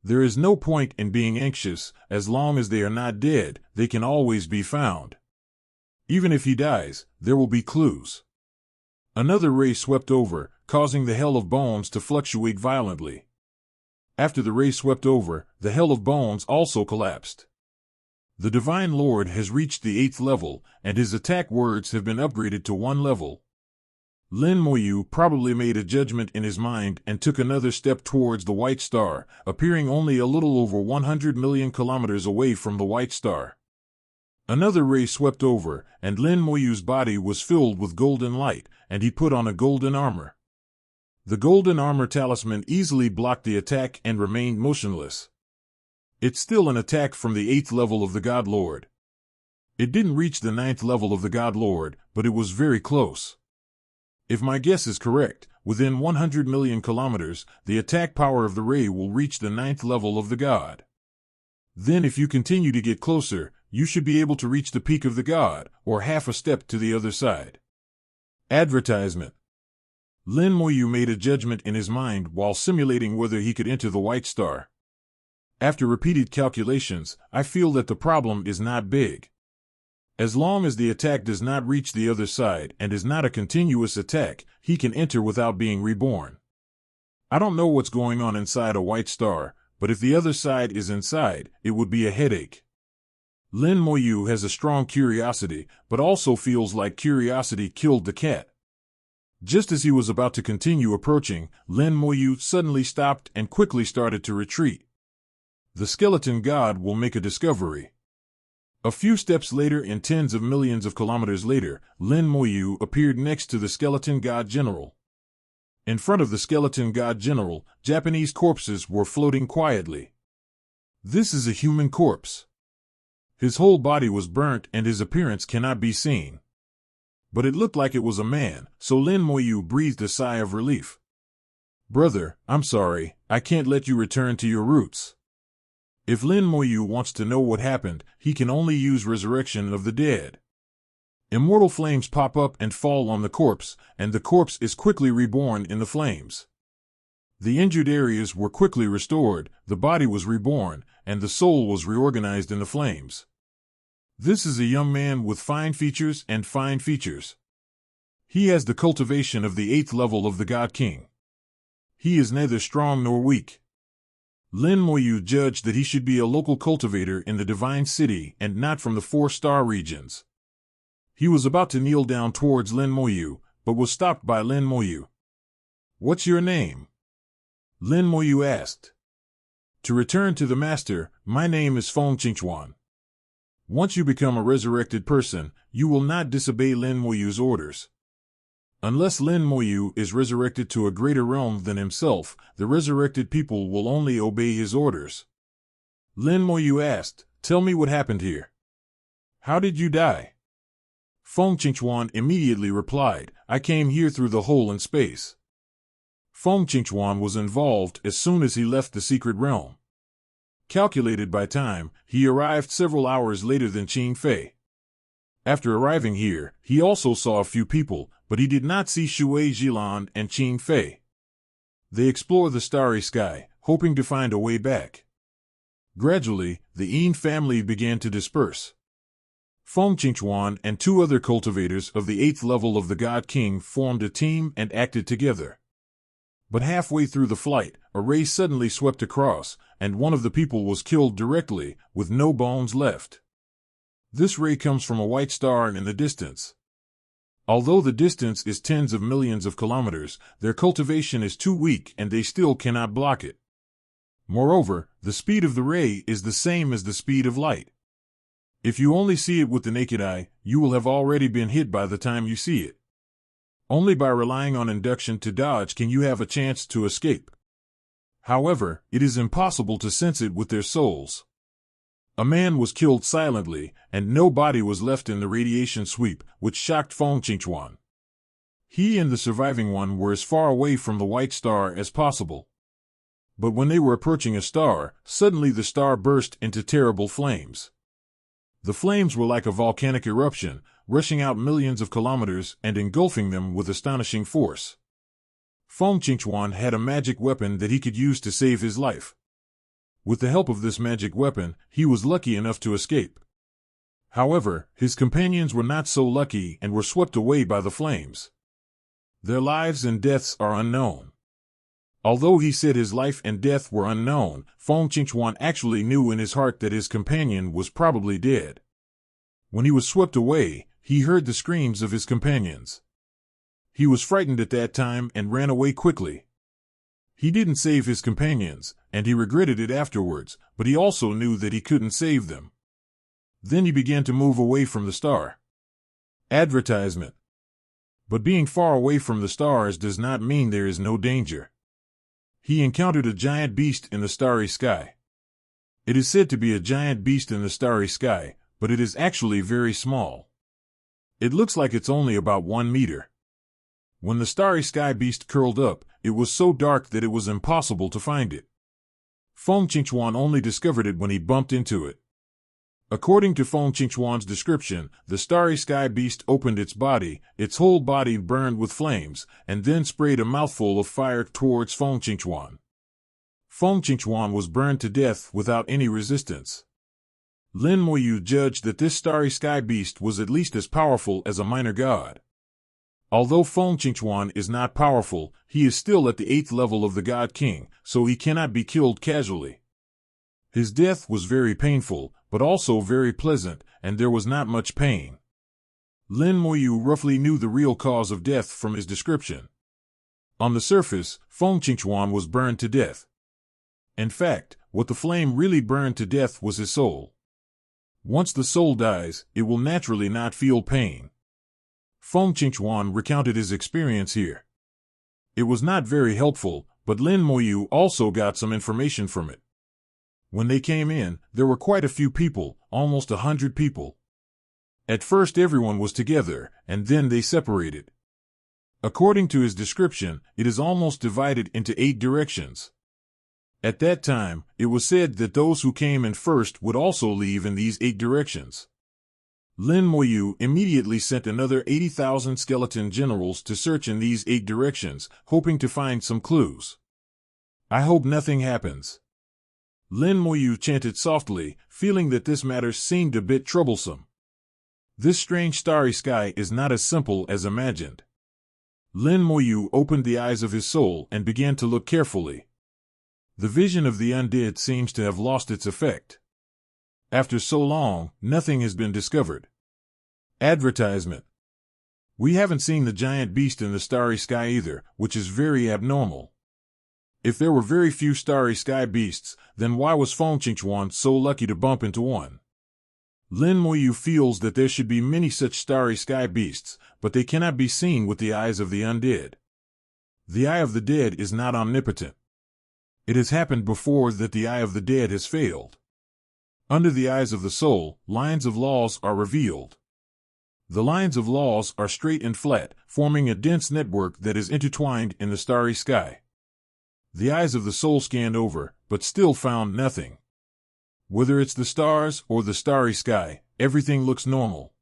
There is no point in being anxious. As long as they are not dead, they can always be found. Even if he dies, there will be clues. Another ray swept over, causing the Hell of Bones to fluctuate violently. After the ray swept over, the Hell of Bones also collapsed. The Divine Lord has reached the 8th level, and his attack words have been upgraded to 1 level. Lin Moyu probably made a judgment in his mind and took another step towards the white star, appearing only a little over 100 million kilometers away from the white star. Another ray swept over, and Lin Moyu's body was filled with golden light, and he put on a golden armor. The golden armor talisman easily blocked the attack and remained motionless. It's still an attack from the 8th level of the God Lord. It didn't reach the 9th level of the God Lord, but it was very close. If my guess is correct, within 100 million kilometers, the attack power of the ray will reach the 9th level of the god. Then if you continue to get closer, you should be able to reach the peak of the god, or half a step to the other side. Advertisement. Lin Moyu made a judgment in his mind while simulating whether he could enter the white star. After repeated calculations, I feel that the problem is not big. As long as the attack does not reach the other side and is not a continuous attack, he can enter without being reborn. I don't know what's going on inside a white star, but if the other side is inside, it would be a headache. Lin Moyu has a strong curiosity, but also feels like curiosity killed the cat. Just as he was about to continue approaching, Lin Moyu suddenly stopped and quickly started to retreat. The skeleton god will make a discovery. A few steps later and tens of millions of kilometers later, Lin Moyu appeared next to the skeleton god general. In front of the skeleton god general, Japanese corpses were floating quietly. This is a human corpse. His whole body was burnt and his appearance cannot be seen. But it looked like it was a man, so Lin Moyu breathed a sigh of relief. Brother, I'm sorry, I can't let you return to your roots. If Lin Moyu wants to know what happened, he can only use resurrection of the dead. Immortal flames pop up and fall on the corpse, and the corpse is quickly reborn in the flames. The injured areas were quickly restored, the body was reborn, and the soul was reorganized in the flames. This is a young man with fine features and fine features. He has the cultivation of the 8th level of the God King. He is neither strong nor weak. Lin Moyu judged that he should be a local cultivator in the Divine City and not from the 4-star regions. He was about to kneel down towards Lin Moyu, but was stopped by Lin Moyu. "What's your name?" Lin Moyu asked. "To return to the master, my name is Feng Qingchuan." Once you become a resurrected person, you will not disobey Lin Moyu's orders. Unless Lin Moyu is resurrected to a greater realm than himself, the resurrected people will only obey his orders. Lin Moyu asked, "Tell me what happened here. How did you die?" Feng Qingchuan immediately replied, "I came here through the hole in space." Feng Qingchuan was involved as soon as he left the secret realm. Calculated by time, he arrived several hours later than Qin Fei. After arriving here, he also saw a few people, but he did not see Shui Jilan and Qin Fei. They explore the starry sky, hoping to find a way back. Gradually, the Yin family began to disperse. Feng Qingchuan and 2 other cultivators of the 8th level of the God King formed a team and acted together. But halfway through the flight, a ray suddenly swept across, and one of the people was killed directly, with no bones left. This ray comes from a white star in the distance. Although the distance is tens of millions of kilometers, their cultivation is too weak and they still cannot block it. Moreover, the speed of the ray is the same as the speed of light. If you only see it with the naked eye, you will have already been hit by the time you see it. Only by relying on induction to dodge can you have a chance to escape. However, it is impossible to sense it with their souls. A man was killed silently, and no body was left in the radiation sweep, which shocked Feng Qingchuan. He and the surviving one were as far away from the white star as possible. But when they were approaching a star, suddenly the star burst into terrible flames. The flames were like a volcanic eruption, rushing out millions of kilometers and engulfing them with astonishing force. Feng Qingchuan had a magic weapon that he could use to save his life. With the help of this magic weapon, he was lucky enough to escape. However, his companions were not so lucky and were swept away by the flames. Their lives and deaths are unknown. Although he said his life and death were unknown, Feng Qingchuan actually knew in his heart that his companion was probably dead. When he was swept away, he heard the screams of his companions. He was frightened at that time and ran away quickly. He didn't save his companions, and he regretted it afterwards, but he also knew that he couldn't save them. Then he began to move away from the star. Advertisement. But being far away from the stars does not mean there is no danger. He encountered a giant beast in the starry sky. It is said to be a giant beast in the starry sky, but it is actually very small. It looks like it's only about 1 meter. When the starry sky beast curled up, it was so dark that it was impossible to find it. Feng Qingchuan only discovered it when he bumped into it. According to Feng Qingchuan's description, the starry sky beast opened its body, its whole body burned with flames, and then sprayed a mouthful of fire towards Feng Qingchuan. Feng Qingchuan was burned to death without any resistance. Lin Moyu judged that this starry sky beast was at least as powerful as a minor god. Although Feng Qingchuan is not powerful, he is still at the 8th level of the God King, so he cannot be killed casually. His death was very painful, but also very pleasant, and there was not much pain. Lin Moyu roughly knew the real cause of death from his description. On the surface, Feng Qingchuan was burned to death. In fact, what the flame really burned to death was his soul. Once the soul dies, it will naturally not feel pain. Feng Qingchuan recounted his experience here. It was not very helpful, but Lin Moyu also got some information from it. When they came in, there were quite a few people, almost 100 people. At first everyone was together, and then they separated. According to his description, it is almost divided into 8 directions. At that time, it was said that those who came in first would also leave in these 8 directions. Lin Moyu immediately sent another 80,000 skeleton generals to search in these 8 directions, hoping to find some clues. I hope nothing happens. Lin Moyu chanted softly, feeling that this matter seemed a bit troublesome. This strange starry sky is not as simple as imagined. Lin Moyu opened the eyes of his soul and began to look carefully. The vision of the undead seems to have lost its effect. After so long, nothing has been discovered. Advertisement. We haven't seen the giant beast in the starry sky either, which is very abnormal. If there were very few starry sky beasts, then why was Feng Qingchuan so lucky to bump into one? Lin Moyu feels that there should be many such starry sky beasts, but they cannot be seen with the eyes of the undead. The eye of the dead is not omnipotent. It has happened before that the eye of the dead has failed. Under the eyes of the soul, lines of laws are revealed. The lines of laws are straight and flat, forming a dense network that is intertwined in the starry sky. The eyes of the soul scanned over, but still found nothing. Whether it's the stars or the starry sky, everything looks normal.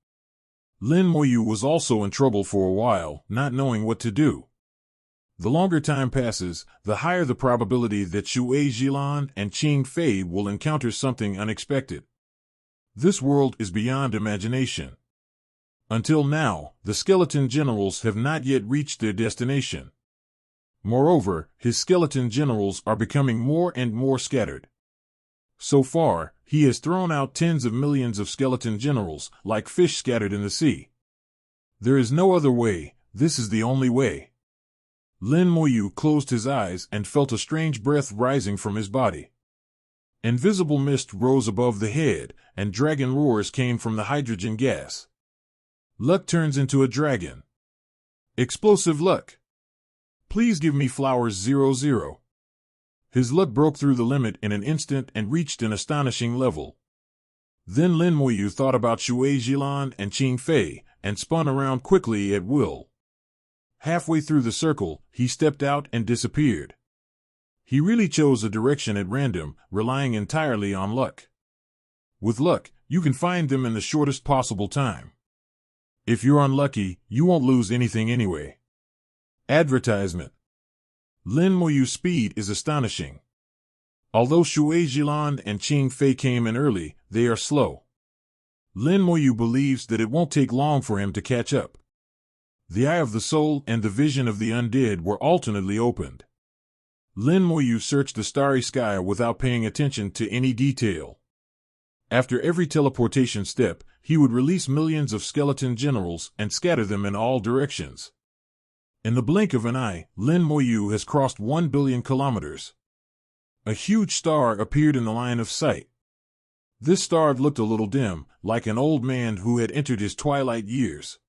Lin Moyu was also in trouble for a while, not knowing what to do. The longer time passes, the higher the probability that Xue Zhilan and Qing Fei will encounter something unexpected. This world is beyond imagination. Until now, the skeleton generals have not yet reached their destination. Moreover, his skeleton generals are becoming more and more scattered. So far, he has thrown out tens of millions of skeleton generals, like fish scattered in the sea. There is no other way, this is the only way. Lin Moyu closed his eyes and felt a strange breath rising from his body. Invisible mist rose above the head, and dragon roars came from the hydrogen gas. Luck turns into a dragon. Explosive luck. Please give me flowers 00. His luck broke through the limit in an instant and reached an astonishing level. Then Lin Moyu thought about Xue Zhilan and Qing Fei, and spun around quickly at will. Halfway through the circle, he stepped out and disappeared. He really chose a direction at random, relying entirely on luck. With luck, you can find them in the shortest possible time. If you're unlucky, you won't lose anything anyway. Advertisement. Lin Moyu's speed is astonishing. Although Xue Zhilan and Qing Fei came in early, they are slow. Lin Moyu believes that it won't take long for him to catch up. The eye of the soul and the vision of the undead were alternately opened. Lin Moyu searched the starry sky without paying attention to any detail. After every teleportation step, he would release millions of skeleton generals and scatter them in all directions. In the blink of an eye, Lin Moyu has crossed 1 billion kilometers. A huge star appeared in the line of sight. This star looked a little dim, like an old man who had entered his twilight years.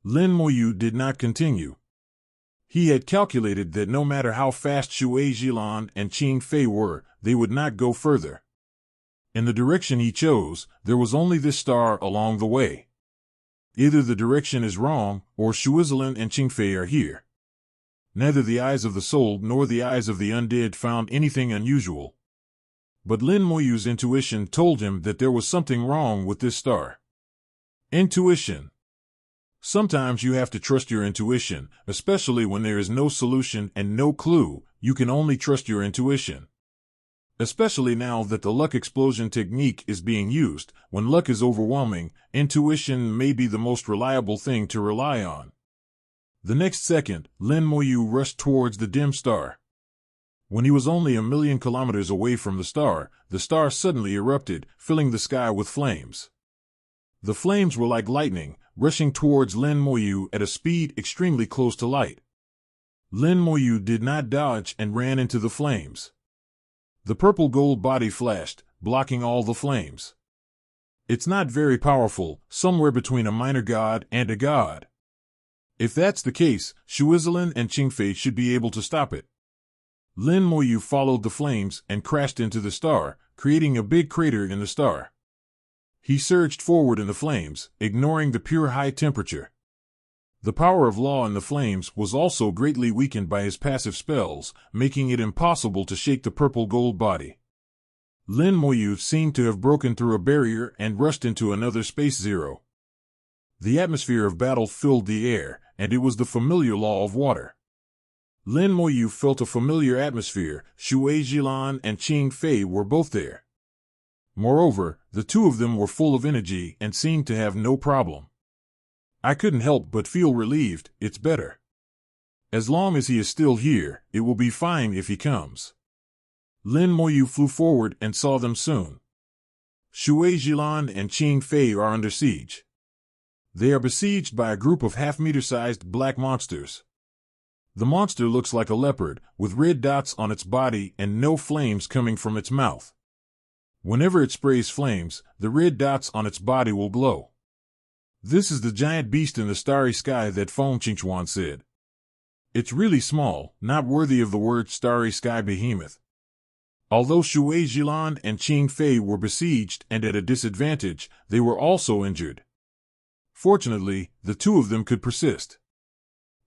Lin Moyu did not continue. He had calculated that no matter how fast Xue Zhilan and Qing Fei were, they would not go further. In the direction he chose, there was only this star along the way. Either the direction is wrong, or Xue Zhilan and Qing Fei are here. Neither the eyes of the soul nor the eyes of the undead found anything unusual. But Lin Moyu's intuition told him that there was something wrong with this star. Intuition. Sometimes you have to trust your intuition, especially when there is no solution and no clue. You can only trust your intuition. Especially now that the luck explosion technique is being used, when luck is overwhelming, intuition may be the most reliable thing to rely on. The next second, Lin Moyu rushed towards the dim star. When he was only 1 million kilometers away from the star suddenly erupted, filling the sky with flames. The flames were like lightning, rushing towards Lin Moyu at a speed extremely close to light. Lin Moyu did not dodge and ran into the flames. The purple gold body flashed, blocking all the flames. It's not very powerful, somewhere between a minor god and a god. If that's the case, Xue Zhilan and Qing Fei should be able to stop it. Lin Moyu followed the flames and crashed into the star, creating a big crater in the star. He surged forward in the flames, ignoring the pure high temperature. The power of law in the flames was also greatly weakened by his passive spells, making it impossible to shake the purple gold body. Lin Moyu seemed to have broken through a barrier and rushed into another space zero. The atmosphere of battle filled the air, and it was the familiar law of water. Lin Moyu felt a familiar atmosphere. Shui Jilan and Qing Fei were both there. Moreover, the two of them were full of energy and seemed to have no problem. I couldn't help but feel relieved. It's better. As long as he is still here, it will be fine if he comes. Lin Moyu flew forward and saw them soon. Shui Jilan and Qing Fei are under siege. They are besieged by a group of half-meter-sized black monsters. The monster looks like a leopard, with red dots on its body and no flames coming from its mouth. Whenever it sprays flames, the red dots on its body will glow. This is the giant beast in the starry sky that Feng Qingchuan said. It's really small, not worthy of the word starry sky behemoth. Although Shui Jilan and Qing Fei were besieged and at a disadvantage, they were also injured. Fortunately, the two of them could persist.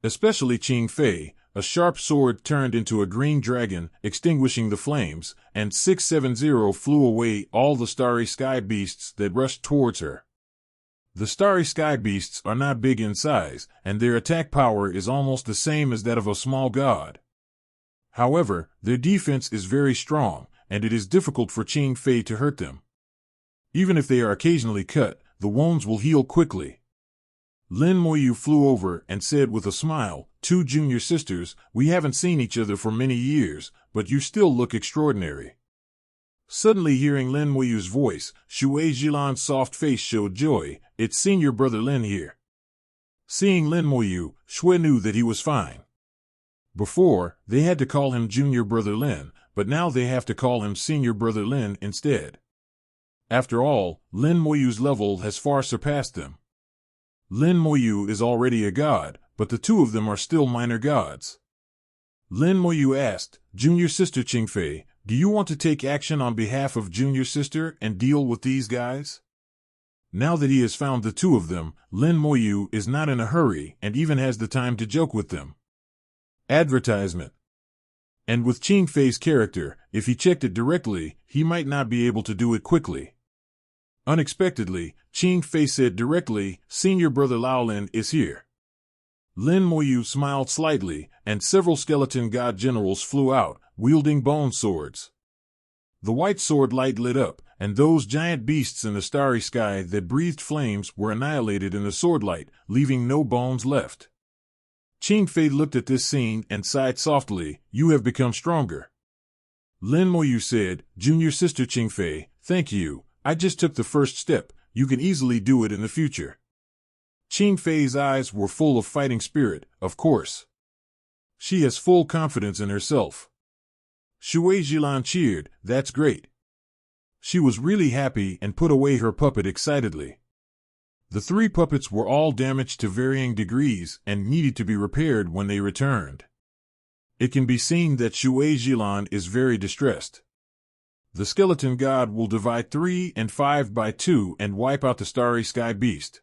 Especially Qing Fei, a sharp sword turned into a green dragon, extinguishing the flames, and 670 flew away all the starry sky beasts that rushed towards her. The starry sky beasts are not big in size, and their attack power is almost the same as that of a small god. However, their defense is very strong, and it is difficult for Qing Fei to hurt them. Even if they are occasionally cut, the wounds will heal quickly. Lin Moyu flew over and said with a smile, "Two junior sisters, we haven't seen each other for many years, but you still look extraordinary." Suddenly hearing Lin Moyu's voice, Shui Jilan's soft face showed joy. "It's senior brother Lin here." Seeing Lin Moyu, Shui knew that he was fine. Before, they had to call him junior brother Lin, but now they have to call him senior brother Lin instead. After all, Lin Moyu's level has far surpassed them. Lin Moyu is already a god, but the two of them are still minor gods. Lin Moyu asked, "Junior sister Qing Fei, do you want to take action on behalf of junior sister and deal with these guys?" Now that he has found the two of them, Lin Moyu is not in a hurry and even has the time to joke with them. Advertisement. And with Qing Fei's character, if he checked it directly, he might not be able to do it quickly. Unexpectedly, Qing Fei said directly, "Senior brother Laolin is here." Lin Moyu smiled slightly, and several skeleton god generals flew out, wielding bone swords. The white sword light lit up, and those giant beasts in the starry sky that breathed flames were annihilated in the sword light, leaving no bones left. Qing Fei looked at this scene and sighed softly, "You have become stronger." Lin Moyu said, "Junior sister Qing Fei, thank you. I just took the first step. You can easily do it in the future." Qing Fei's eyes were full of fighting spirit, of course. She has full confidence in herself. Shui Jilan cheered, "That's great." She was really happy and put away her puppet excitedly. The three puppets were all damaged to varying degrees and needed to be repaired when they returned. It can be seen that Shui Jilan is very distressed. The skeleton god will divide 3 and 5 by 2 and wipe out the starry sky beast.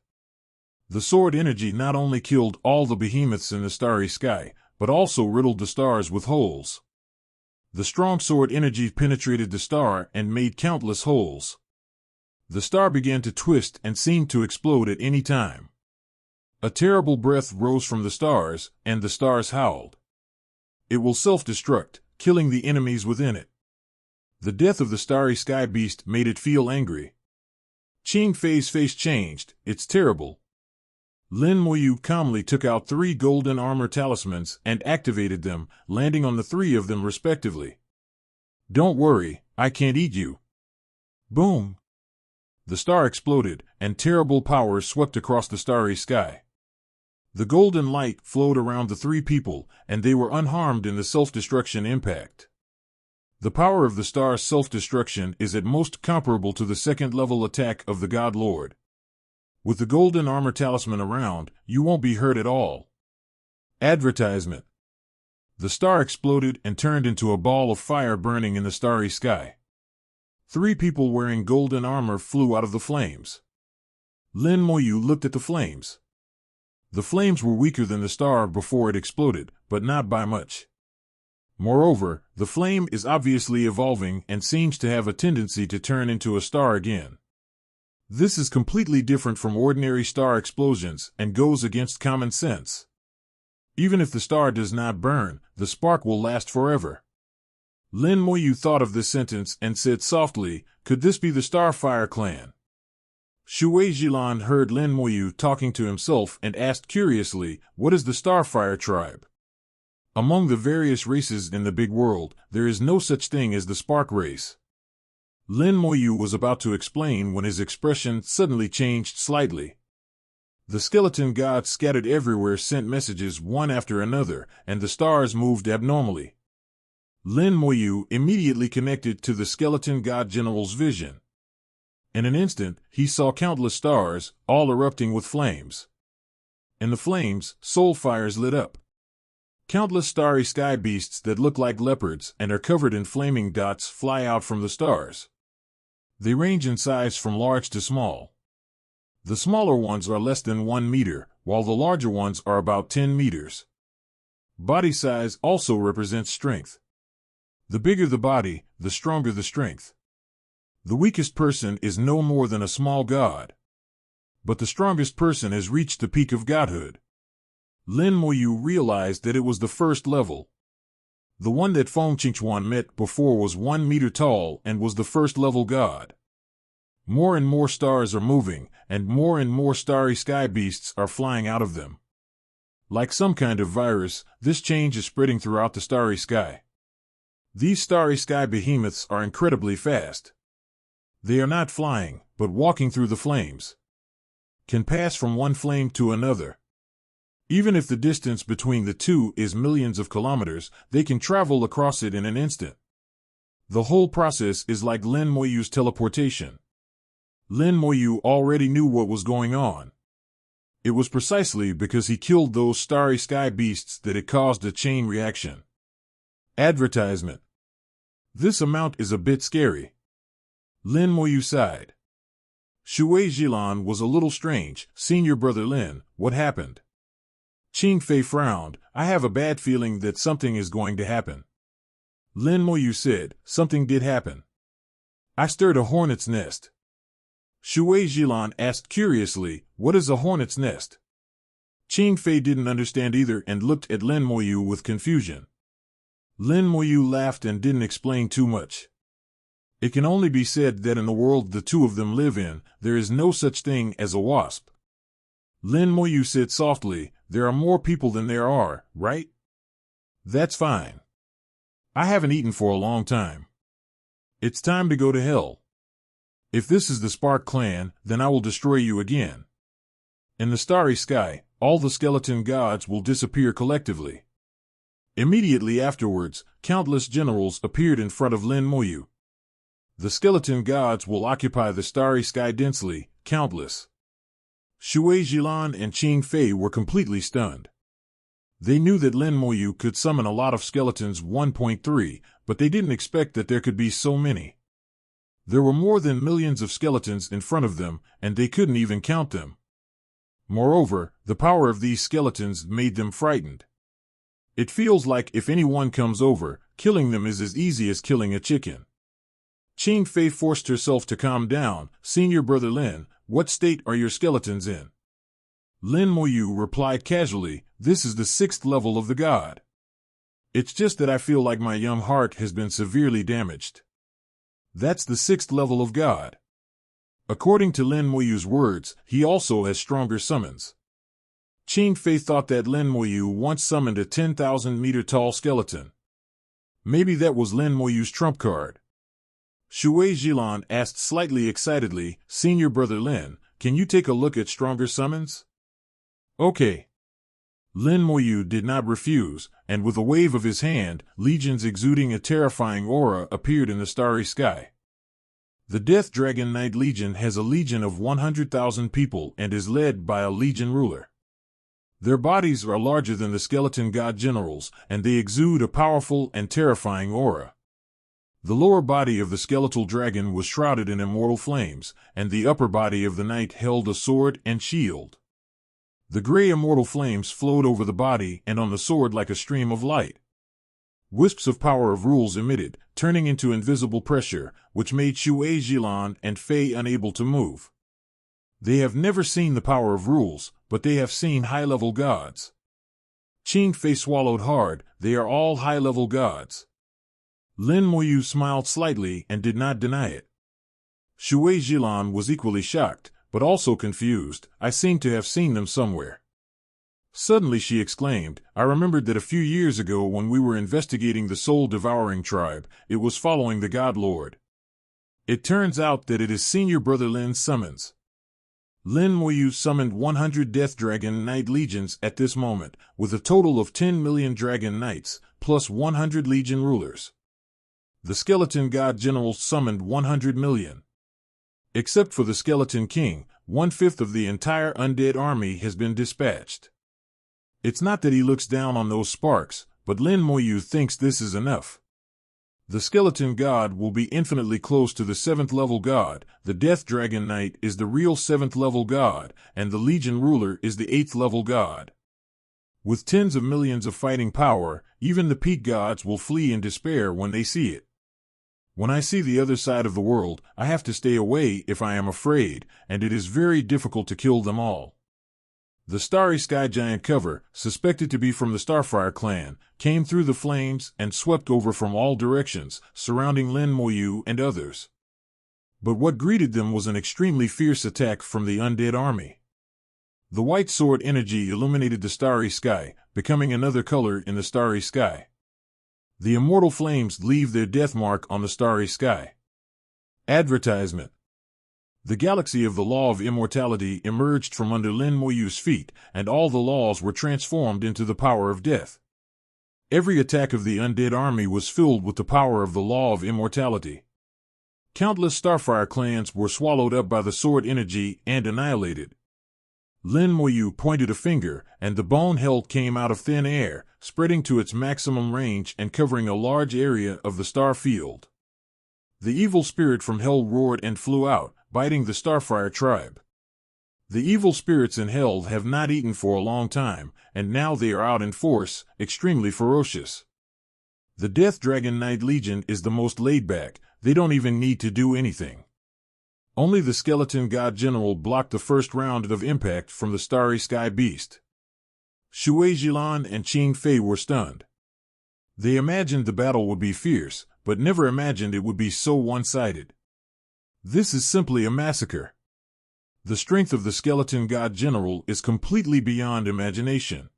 The sword energy not only killed all the behemoths in the starry sky, but also riddled the stars with holes. The strong sword energy penetrated the star and made countless holes. The star began to twist and seemed to explode at any time. A terrible breath rose from the stars, and the stars howled. It will self-destruct, killing the enemies within it. The death of the starry sky beast made it feel angry. Qing Fei's face changed. "It's terrible." Lin Moyu calmly took out 3 golden armor talismans and activated them, landing on the 3 of them respectively. "Don't worry, I can't eat you." Boom! The star exploded, and terrible power swept across the starry sky. The golden light flowed around the 3 people, and they were unharmed in the self-destruction impact. The power of the star's self-destruction is at most comparable to the second-level attack of the God Lord. With the golden armor talisman around, you won't be hurt at all. Advertisement. The star exploded and turned into a ball of fire burning in the starry sky. 3 people wearing golden armor flew out of the flames. Lin Moyu looked at the flames. The flames were weaker than the star before it exploded, but not by much. Moreover, the flame is obviously evolving and seems to have a tendency to turn into a star again. This is completely different from ordinary star explosions and goes against common sense. Even if the star does not burn, the spark will last forever. Lin Moyu thought of this sentence and said softly, "Could this be the Starfire clan?" Shui Jilan heard Lin Moyu talking to himself and asked curiously, "What is the Starfire tribe?" Among the various races in the big world, there is no such thing as the Spark race. Lin Moyu was about to explain when his expression suddenly changed slightly. The skeleton gods scattered everywhere sent messages one after another, and the stars moved abnormally. Lin Moyu immediately connected to the skeleton god general's vision. In an instant, he saw countless stars, all erupting with flames. In the flames, soul fires lit up. Countless starry sky beasts that look like leopards and are covered in flaming dots fly out from the stars. They range in size from large to small. The smaller ones are less than 1 meter, while the larger ones are about 10 meters. Body size also represents strength. The bigger the body, the stronger the strength. The weakest person is no more than a small god. But the strongest person has reached the peak of godhood. Lin Moyu realized that it was the first level. The one that Feng Qingchuan met before was 1 meter tall and was the first level god. More and more stars are moving, and more starry sky beasts are flying out of them. Like some kind of virus, this change is spreading throughout the starry sky. These starry sky behemoths are incredibly fast. They are not flying, but walking through the flames. Can pass from one flame to another. Even if the distance between the two is millions of kilometers, they can travel across it in an instant. The whole process is like Lin Moyu's teleportation. Lin Moyu already knew what was going on. It was precisely because he killed those starry sky beasts that it caused a chain reaction. Advertisement. This amount is a bit scary. Lin Moyu sighed. Shui Jilan was a little strange. "Senior brother Lin, what happened?" Qing Fei frowned. "I have a bad feeling that something is going to happen." Lin Moyu said, "Something did happen. I stirred a hornet's nest." Shui Jilan asked curiously, "What is a hornet's nest?" Qing Fei didn't understand either and looked at Lin Moyu with confusion. Lin Moyu laughed and didn't explain too much. It can only be said that in the world the two of them live in, there is no such thing as a wasp. Lin Moyu said softly, "There are more people than there are, right? That's fine. I haven't eaten for a long time. It's time to go to hell. If this is the Spark clan, then I will destroy you again. In the starry sky, all the skeleton gods will disappear collectively." Immediately afterwards, countless generals appeared in front of Lin Moyu. The skeleton gods will occupy the starry sky densely, countless. Shui Jilan and Qing Fei were completely stunned. They knew that Lin Moyu could summon a lot of skeletons 1.3, but they didn't expect that there could be so many. There were more than millions of skeletons in front of them, and they couldn't even count them. Moreover, the power of these skeletons made them frightened. It feels like if anyone comes over, killing them is as easy as killing a chicken. Qing Fei forced herself to calm down. "Senior brother Lin, what state are your skeletons in?" Lin Moyu replied casually, "This is the 6th level of the god. It's just that I feel like my young heart has been severely damaged." That's the 6th level of god. According to Lin Moyu's words, he also has stronger summons. Qing Fei thought that Lin Moyu once summoned a 10,000-meter tall skeleton. Maybe that was Lin Moyu's trump card. Shui Jilan asked slightly excitedly, "Senior brother Lin, can you take a look at stronger summons?" "Okay." Lin Moyu did not refuse, and with a wave of his hand, legions exuding a terrifying aura appeared in the starry sky. The Death Dragon Knight Legion has a legion of 100,000 people and is led by a legion ruler. Their bodies are larger than the skeleton god generals, and they exude a powerful and terrifying aura. The lower body of the skeletal dragon was shrouded in immortal flames, and the upper body of the knight held a sword and shield. The gray immortal flames flowed over the body and on the sword like a stream of light. Wisps of power of rules emitted, turning into invisible pressure, which made Shui Jilan and Fei unable to move. They have never seen the power of rules, but they have seen high-level gods. Qing Fei swallowed hard. They are all high-level gods. Lin Moyu smiled slightly and did not deny it. Shui Jilan was equally shocked, but also confused. I seem to have seen them somewhere. Suddenly she exclaimed, I remembered that a few years ago when we were investigating the soul-devouring tribe, it was following the God Lord. It turns out that it is senior brother Lin's summons. Lin Moyu summoned 100 Death Dragon Knight legions at this moment, with a total of 10 million Dragon Knights, plus 100 legion rulers. The Skeleton God General summoned 100 million. Except for the Skeleton King, 1/5 of the entire undead army has been dispatched. It's not that he looks down on those sparks, but Lin Moyu thinks this is enough. The Skeleton God will be infinitely close to the 7th level God, the Death Dragon Knight is the real 7th level God, and the Legion Ruler is the 8th level God. With tens of millions of fighting power, even the peak gods will flee in despair when they see it. When I see the other side of the world, I have to stay away if I am afraid, and it is very difficult to kill them all. The Starry Sky Giant cover, suspected to be from the Starfire clan, came through the flames and swept over from all directions, surrounding Lin Moyu and others. But what greeted them was an extremely fierce attack from the undead army. The white sword energy illuminated the starry sky, becoming another color in the starry sky. The immortal flames leave their death mark on the starry sky. Advertisement. The galaxy of the Law of Immortality emerged from under Lin Moyu's feet, and all the laws were transformed into the power of death. Every attack of the undead army was filled with the power of the Law of Immortality. Countless Starfire clans were swallowed up by the sword energy and annihilated. Lin Moyu pointed a finger, and the bone hilt came out of thin air, spreading to its maximum range and covering a large area of the star field. The evil spirit from hell roared and flew out, biting the Starfire tribe. The evil spirits in hell have not eaten for a long time, and now they are out in force, extremely ferocious. The Death Dragon Knight Legion is the most laid back, they don't even need to do anything. Only the Skeleton God General blocked the first round of impact from the Starry Sky Beast. Shui Jilan and Qing Fei were stunned. They imagined the battle would be fierce, but never imagined it would be so one-sided. This is simply a massacre. The strength of the Skeleton God General is completely beyond imagination.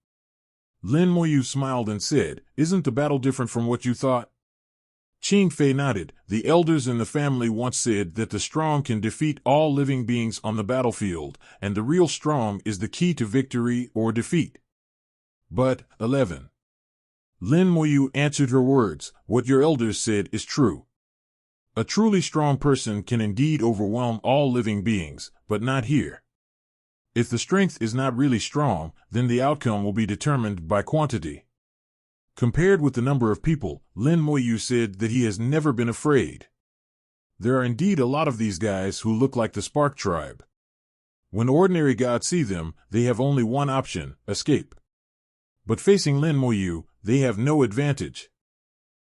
Lin Moyu smiled and said, Isn't the battle different from what you thought? Qing Fei nodded. The elders in the family once said that the strong can defeat all living beings on the battlefield, and the real strong is the key to victory or defeat. But, 11. Lin Moyu answered her words, What your elders said is true. A truly strong person can indeed overwhelm all living beings, but not here. If the strength is not really strong, then the outcome will be determined by quantity. Compared with the number of people, Lin Moyu said that he has never been afraid. There are indeed a lot of these guys who look like the Spark Tribe. When ordinary gods see them, they have only one option, escape. But facing Lin Moyu, they have no advantage.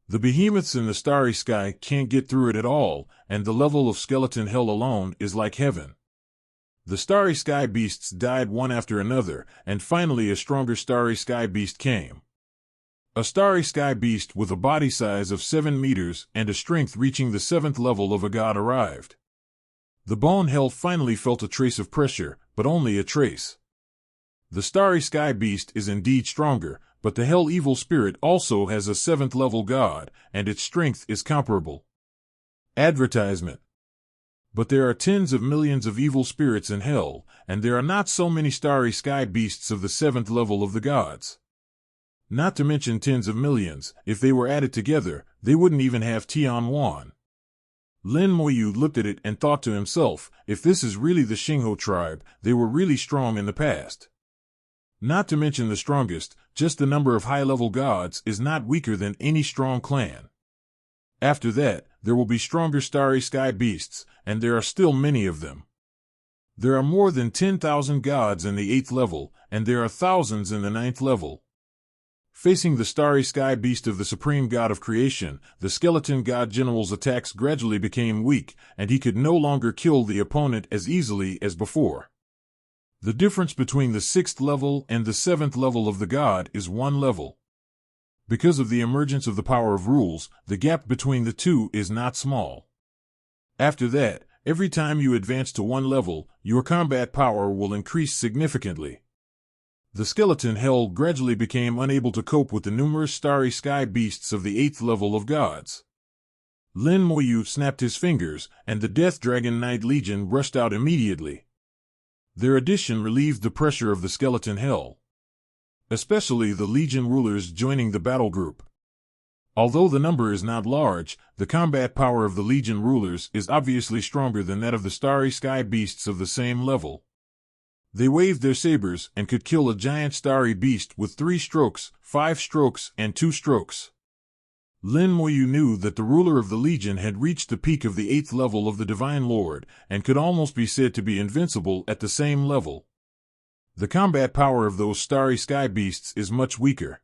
The behemoths in the starry sky can't get through it at all, and the level of skeleton hell alone is like heaven. The starry sky beasts died one after another, and finally a stronger starry sky beast came. A starry sky beast with a body size of 7 meters and a strength reaching the 7th level of a god arrived. The bone hell finally felt a trace of pressure, but only a trace. The starry sky beast is indeed stronger, but the hell evil spirit also has a 7th level god, and its strength is comparable. Advertisement. But there are tens of millions of evil spirits in hell, and there are not so many starry sky beasts of the 7th level of the gods. Not to mention tens of millions, if they were added together, they wouldn't even have Tianwan. Lin Moyu looked at it and thought to himself, if this is really the Xingho tribe, they were really strong in the past. Not to mention the strongest, just the number of high-level gods is not weaker than any strong clan. After that, there will be stronger starry sky beasts, and there are still many of them. There are more than 10,000 gods in the 8th level, and there are thousands in the 9th level. Facing the starry sky beast of the supreme god of creation, the skeleton god general's attacks gradually became weak, and he could no longer kill the opponent as easily as before. The difference between the 6th level and the 7th level of the god is 1 level. Because of the emergence of the power of rules, the gap between the two is not small. After that, every time you advance to 1 level, your combat power will increase significantly. The skeleton hell gradually became unable to cope with the numerous starry sky beasts of the 8th level of gods. Lin Moyu snapped his fingers, and the Death Dragon Knight Legion rushed out immediately. Their addition relieved the pressure of the skeleton hell, especially the Legion rulers joining the battle group. Although the number is not large, the combat power of the Legion rulers is obviously stronger than that of the starry sky beasts of the same level. They waved their sabers and could kill a giant starry beast with 3 strokes, 5 strokes, and 2 strokes. Lin Moyu knew that the ruler of the Legion had reached the peak of the 8th level of the Divine Lord, and could almost be said to be invincible at the same level. The combat power of those starry sky beasts is much weaker.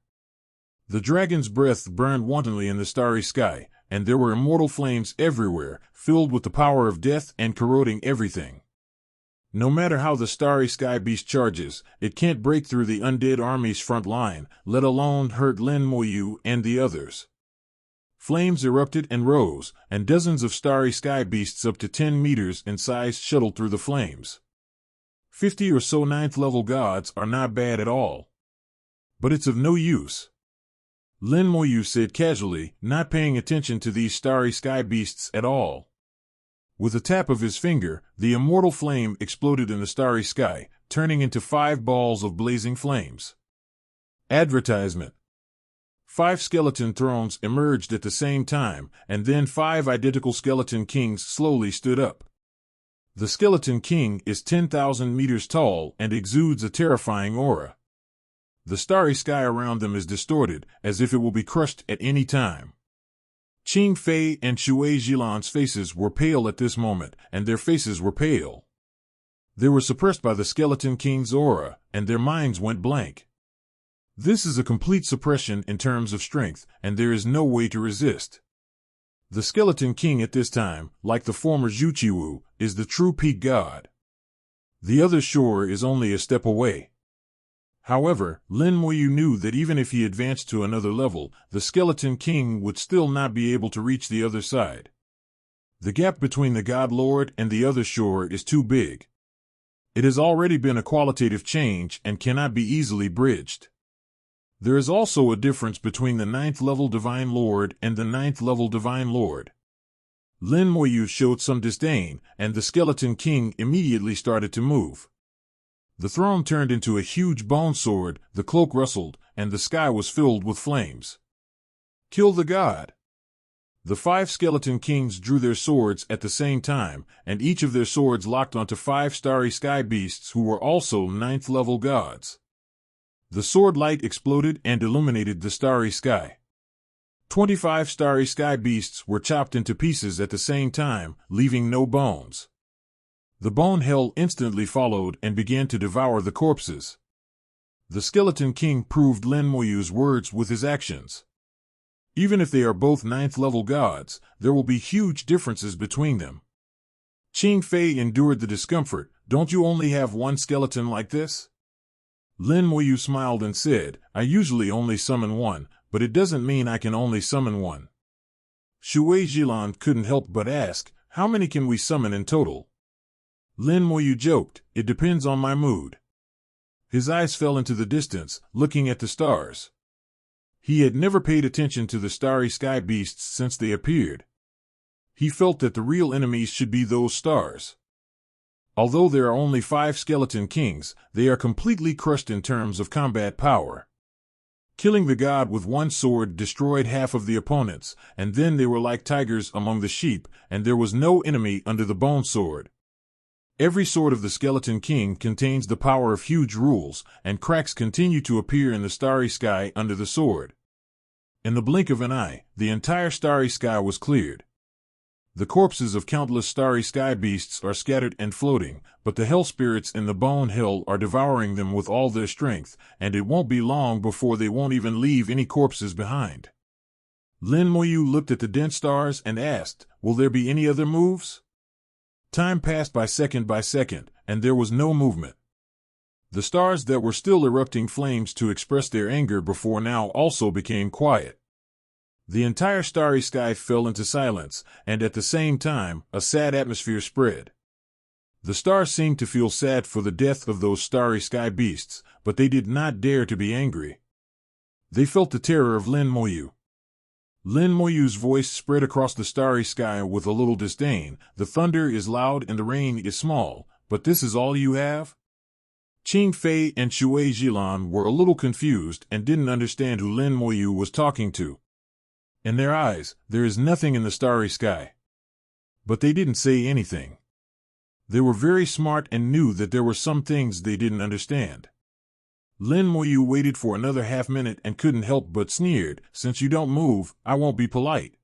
The dragon's breath burned wantonly in the starry sky, and there were immortal flames everywhere, filled with the power of death and corroding everything. No matter how the starry sky beast charges, it can't break through the undead army's front line, let alone hurt Lin Moyu and the others. Flames erupted and rose, and dozens of starry sky beasts up to 10 meters in size shuttled through the flames. 50 or so 9th level gods are not bad at all. But it's of no use, Lin Moyu said casually, not paying attention to these starry sky beasts at all. With a tap of his finger, the immortal flame exploded in the starry sky, turning into 5 balls of blazing flames. Advertisement. 5 skeleton thrones emerged at the same time, and then 5 identical skeleton kings slowly stood up. The skeleton king is 10,000 meters tall and exudes a terrifying aura. The starry sky around them is distorted, as if it will be crushed at any time. Qing Fei and Shui Jilan's faces were pale at this moment, and their faces were pale. They were suppressed by the skeleton king's aura, and their minds went blank. This is a complete suppression in terms of strength, and there is no way to resist. The skeleton king at this time, like the former Zhu Qiwu, is the true peak god. The other shore is only a step away. However, Lin Moyu knew that even if he advanced to another level, the skeleton king would still not be able to reach the other side. The gap between the god lord and the other shore is too big. It has already been a qualitative change and cannot be easily bridged. There is also a difference between the 9th level Divine Lord and the 9th level Divine Lord. Lin Moyu showed some disdain, and the skeleton king immediately started to move. The throne turned into a huge bone sword, the cloak rustled, and the sky was filled with flames. Kill the god! The 5 skeleton kings drew their swords at the same time, and each of their swords locked onto 5 starry sky beasts who were also 9th level gods. The sword light exploded and illuminated the starry sky. 25 starry sky beasts were chopped into pieces at the same time, leaving no bones. The bone hell instantly followed and began to devour the corpses. The skeleton king proved Lin Moyu's words with his actions. Even if they are both 9th level gods, there will be huge differences between them. Qing Fei endured the discomfort. Don't you only have one skeleton like this? Lin Moyu smiled and said, I usually only summon one, but it doesn't mean I can only summon one. Shui Jilan couldn't help but ask, how many can we summon in total? Lin Moyu joked, it depends on my mood. His eyes fell into the distance, looking at the stars. He had never paid attention to the starry sky beasts since they appeared. He felt that the real enemies should be those stars. Although there are only 5 skeleton kings, they are completely crushed in terms of combat power. Killing the god with one sword destroyed half of the opponents, and then they were like tigers among the sheep, and there was no enemy under the bone sword. Every sword of the skeleton king contains the power of huge rules, and cracks continue to appear in the starry sky under the sword. In the blink of an eye, the entire starry sky was cleared. The corpses of countless starry sky beasts are scattered and floating, but the hell spirits in the bone hell are devouring them with all their strength, and it won't be long before they won't even leave any corpses behind. Lin Moyu looked at the dense stars and asked, "Will there be any other moves?" Time passed by second, and there was no movement. The stars that were still erupting flames to express their anger before now also became quiet. The entire starry sky fell into silence, and at the same time, a sad atmosphere spread. The stars seemed to feel sad for the death of those starry sky beasts, but they did not dare to be angry. They felt the terror of Lin Moyu. Lin Moyu's voice spread across the starry sky with a little disdain. "The thunder is loud and the rain is small, but this is all you have?" Qing Fei and Shui Jilan were a little confused and didn't understand who Lin Moyu was talking to. In their eyes, there is nothing in the starry sky. But they didn't say anything. They were very smart and knew that there were some things they didn't understand. Lin Moyu waited for another half-minute and couldn't help but sneered, "Since you don't move, I won't be polite."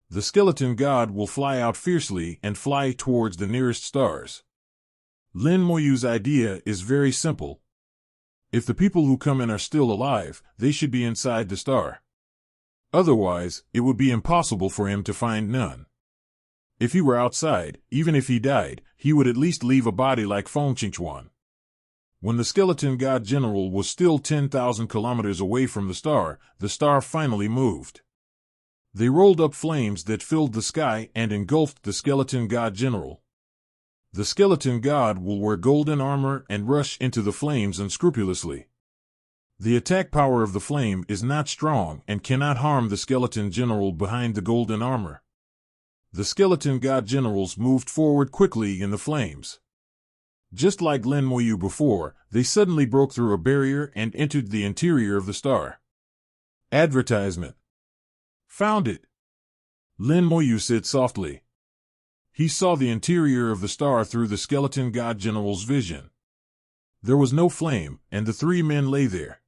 The skeleton god will fly out fiercely and fly towards the nearest stars. Lin Moyu's idea is very simple. If the people who come in are still alive, they should be inside the star. Otherwise, it would be impossible for him to find none. If he were outside, even if he died, he would at least leave a body like Feng Qingchuan. When the skeleton god general was still 10,000 kilometers away from the star finally moved. They rolled up flames that filled the sky and engulfed the skeleton god general. The skeleton god will wear golden armor and rush into the flames unscrupulously. The attack power of the flame is not strong and cannot harm the skeleton general behind the golden armor. The skeleton god generals moved forward quickly in the flames. Just like Lin Moyu before, they suddenly broke through a barrier and entered the interior of the star. Advertisement. "Found it," Lin Moyu said softly. He saw the interior of the star through the skeleton god general's vision. There was no flame, and the three men lay there.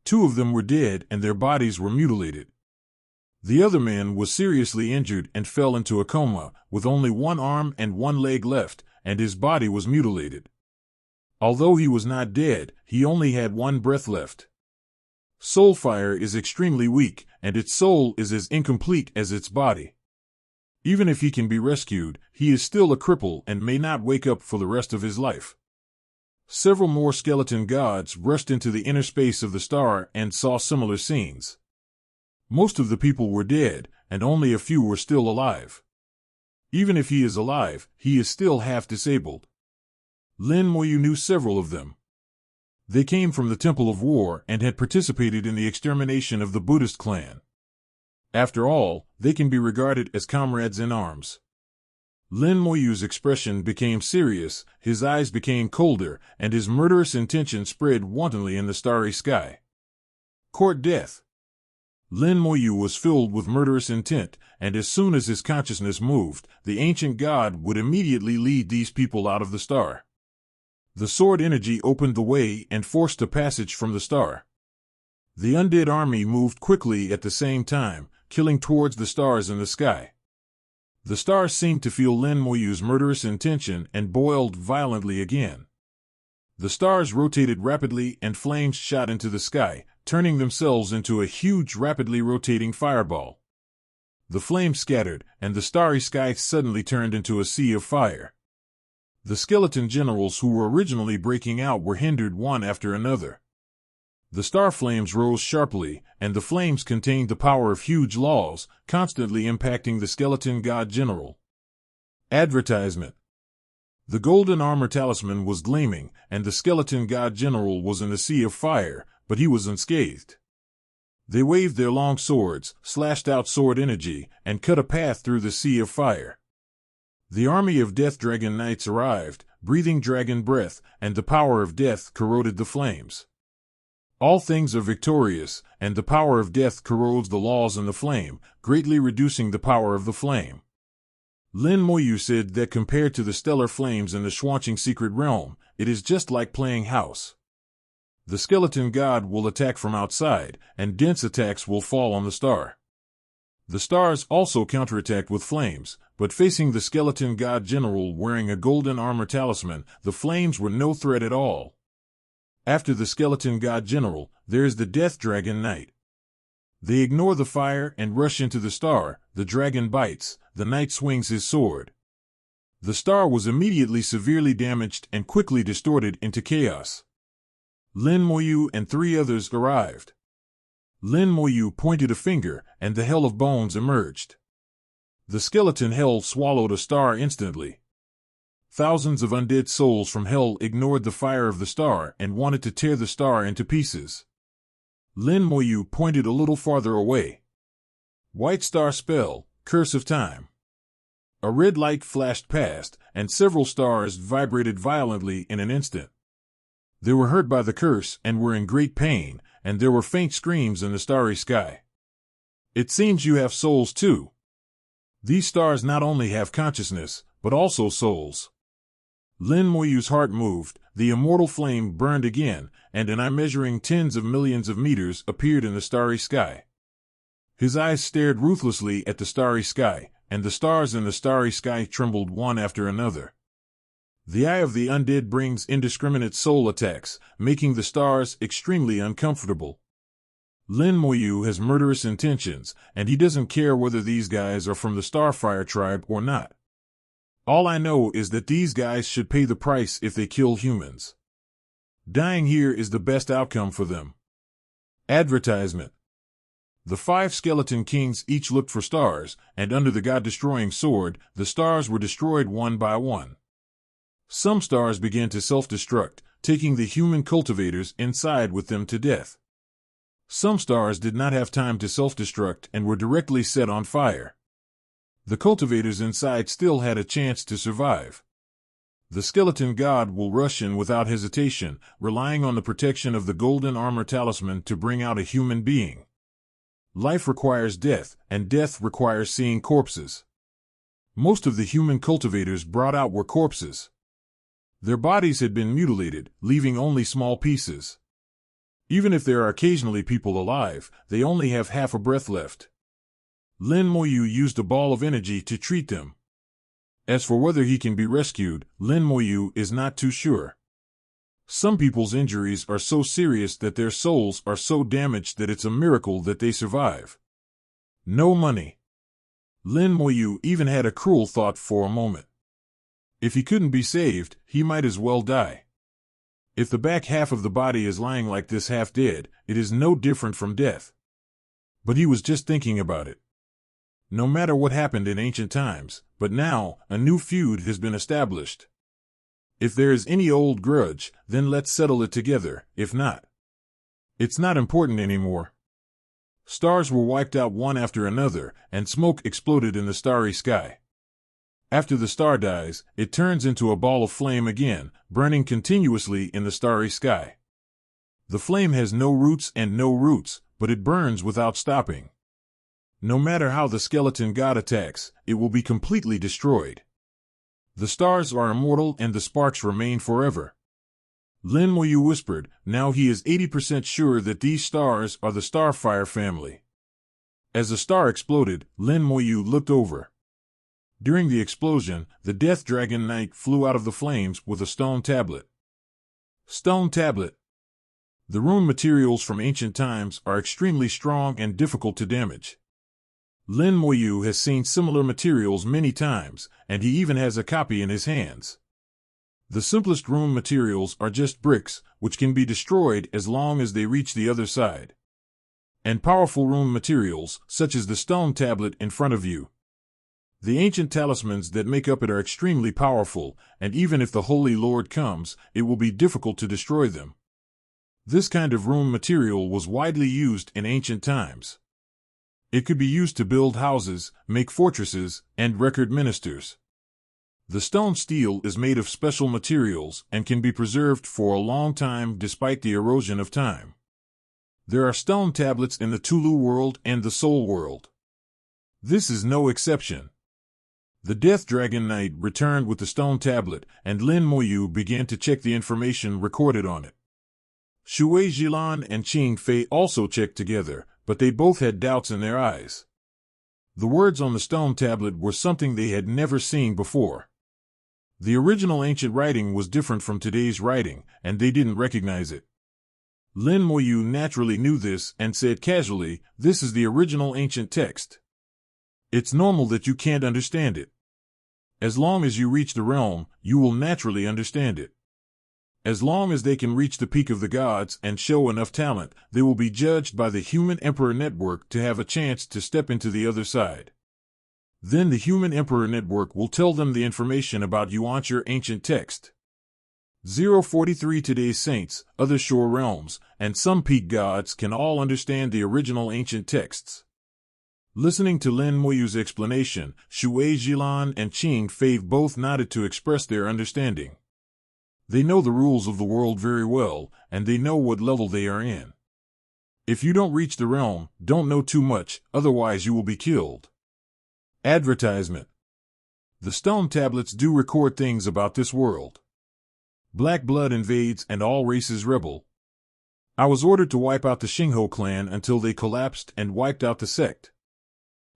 2 of them were dead and their bodies were mutilated. The other man was seriously injured and fell into a coma, with only 1 arm and 1 leg left, and his body was mutilated. Although he was not dead, he only had 1 breath left. Soulfire is extremely weak, and its soul is as incomplete as its body. Even if he can be rescued, he is still a cripple and may not wake up for the rest of his life. Several more skeleton gods rushed into the inner space of the star and saw similar scenes. Most of the people were dead, and only a few were still alive. Even if he is alive, he is still half disabled. Lin Moyu knew several of them. They came from the Temple of War and had participated in the extermination of the Buddhist clan. After all, they can be regarded as comrades in arms. Lin Moyu's expression became serious, his eyes became colder, and his murderous intention spread wantonly in the starry sky. Court death. Lin Moyu was filled with murderous intent, and as soon as his consciousness moved, the ancient god would immediately lead these people out of the star. The sword energy opened the way and forced a passage from the star. The undead army moved quickly at the same time, killing towards the stars in the sky. The stars seemed to feel Lin Moyu's murderous intention and boiled violently again. The stars rotated rapidly and flames shot into the sky, turning themselves into a huge rapidly rotating fireball. The flames scattered, and the starry sky suddenly turned into a sea of fire. The skeleton generals who were originally breaking out were hindered one after another. The star flames rose sharply, and the flames contained the power of huge laws, constantly impacting the skeleton god general. Advertisement. The golden armor talisman was gleaming, and the skeleton god general was in a sea of fire, but he was unscathed. They waved their long swords, slashed out sword energy, and cut a path through the sea of fire. The army of death dragon knights arrived, breathing dragon breath, and the power of death corroded the flames. All things are victorious, and the power of death corrodes the laws in the flame, greatly reducing the power of the flame. Lin Moyu said that compared to the stellar flames in the Xuanqing secret realm, it is just like playing house. The skeleton god will attack from outside, and dense attacks will fall on the star. The stars also counterattacked with flames, but facing the skeleton god general wearing a golden armor talisman, the flames were no threat at all. After the skeleton god general, there is the death dragon knight. They ignore the fire and rush into the star. The dragon bites, the knight swings his sword. The star was immediately severely damaged and quickly distorted into chaos. Lin Moyu and 3 others arrived. Lin Moyu pointed a finger, and the Hell of Bones emerged. The skeleton hell swallowed a star instantly. Thousands of undead souls from hell ignored the fire of the star and wanted to tear the star into pieces. Lin Moyu pointed a little farther away. White star spell, curse of time. A red light flashed past, and several stars vibrated violently in an instant. They were hurt by the curse and were in great pain, and there were faint screams in the starry sky. It seems you have souls too. These stars not only have consciousness, but also souls. Lin Moyu's heart moved, the immortal flame burned again, and an eye measuring tens of millions of meters appeared in the starry sky. His eyes stared ruthlessly at the starry sky, and the stars in the starry sky trembled one after another. The eye of the undead brings indiscriminate soul attacks, making the stars extremely uncomfortable. Lin Moyu has murderous intentions, and he doesn't care whether these guys are from the Starfire tribe or not. All I know is that these guys should pay the price if they kill humans. Dying here is the best outcome for them. Advertisement. The 5 skeleton kings each looked for stars, and under the god-destroying sword, the stars were destroyed one by one. Some stars began to self-destruct, taking the human cultivators inside with them to death. Some stars did not have time to self-destruct and were directly set on fire. The cultivators inside still had a chance to survive. The skeleton god will rush in without hesitation, relying on the protection of the golden armor talisman to bring out a human being. Life requires death, and death requires seeing corpses. Most of the human cultivators brought out were corpses. Their bodies had been mutilated, leaving only small pieces. Even if there are occasionally people alive, they only have half a breath left. Lin Moyu used a ball of energy to treat them. As for whether he can be rescued, Lin Moyu is not too sure. Some people's injuries are so serious that their souls are so damaged that it's a miracle that they survive. No money. Lin Moyu even had a cruel thought for a moment. If he couldn't be saved, he might as well die. If the back half of the body is lying like this half dead, it is no different from death. But he was just thinking about it. No matter what happened in ancient times, but now, a new feud has been established. If there is any old grudge, then let's settle it together, if not. It's not important anymore. Stars were wiped out one after another, and smoke exploded in the starry sky. After the star dies, it turns into a ball of flame again, burning continuously in the starry sky. The flame has no roots and no roots, but it burns without stopping. No matter how the skeleton god attacks, it will be completely destroyed. The stars are immortal and the sparks remain forever. Lin Moyu whispered, now he is 80% sure that these stars are the Starfire family. As the star exploded, Lin Moyu looked over. During the explosion, the Death Dragon Knight flew out of the flames with a stone tablet. Stone tablet. The rune materials from ancient times are extremely strong and difficult to damage. Lin Moyu has seen similar materials many times, and he even has a copy in his hands. The simplest rune materials are just bricks, which can be destroyed as long as they reach the other side. And powerful rune materials, such as the stone tablet in front of you. The ancient talismans that make up it are extremely powerful, and even if the Holy Lord comes, it will be difficult to destroy them. This kind of rune material was widely used in ancient times. It could be used to build houses, make fortresses, and record ministers. The stone steel is made of special materials and can be preserved for a long time despite the erosion of time. There are stone tablets in the Tulu world and the Soul world. This is no exception. The Death Dragon Knight returned with the stone tablet, and Lin Moyu began to check the information recorded on it. Shui Jilan and Qing Fei also checked together, but they both had doubts in their eyes. The words on the stone tablet were something they had never seen before. The original ancient writing was different from today's writing, and they didn't recognize it. Lin Moyu naturally knew this and said casually, "This is the original ancient text. It's normal that you can't understand it. As long as you reach the realm, you will naturally understand it. As long as they can reach the peak of the gods and show enough talent, they will be judged by the Human Emperor Network to have a chance to step into the other side. Then the Human Emperor Network will tell them the information about Yuan's ancient text. 043 Today's saints, other shore realms, and some peak gods can all understand the original ancient texts." Listening to Lin Moyu's explanation, Shui Jilan and Qing Fei both nodded to express their understanding. They know the rules of the world very well, and they know what level they are in. If you don't reach the realm, don't know too much, otherwise you will be killed. Advertisement. The stone tablets do record things about this world. Black blood invades and all races rebel. I was ordered to wipe out the Xingho clan until they collapsed and wiped out the sect.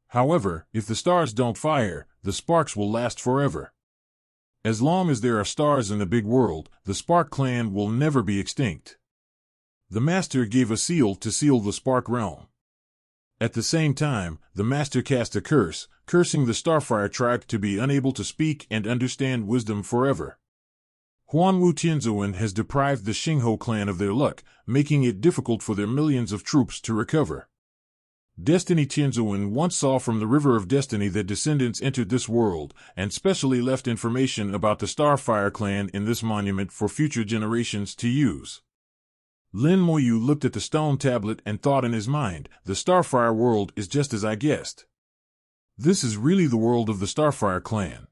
However, if the stars don't fire, the sparks will last forever. As long as there are stars in the big world, the Spark clan will never be extinct. The Master gave a seal to seal the Spark realm. At the same time, the Master cast a curse, cursing the Starfire tribe to be unable to speak and understand wisdom forever. Huanwu Tianzuan has deprived the Xingho clan of their luck, making it difficult for their millions of troops to recover. Destiny Tianzuan once saw from the River of Destiny that descendants entered this world, and specially left information about the Starfire clan in this monument for future generations to use. Lin Moyu looked at the stone tablet and thought in his mind, the Starfire world is just as I guessed. This is really the world of the Starfire clan.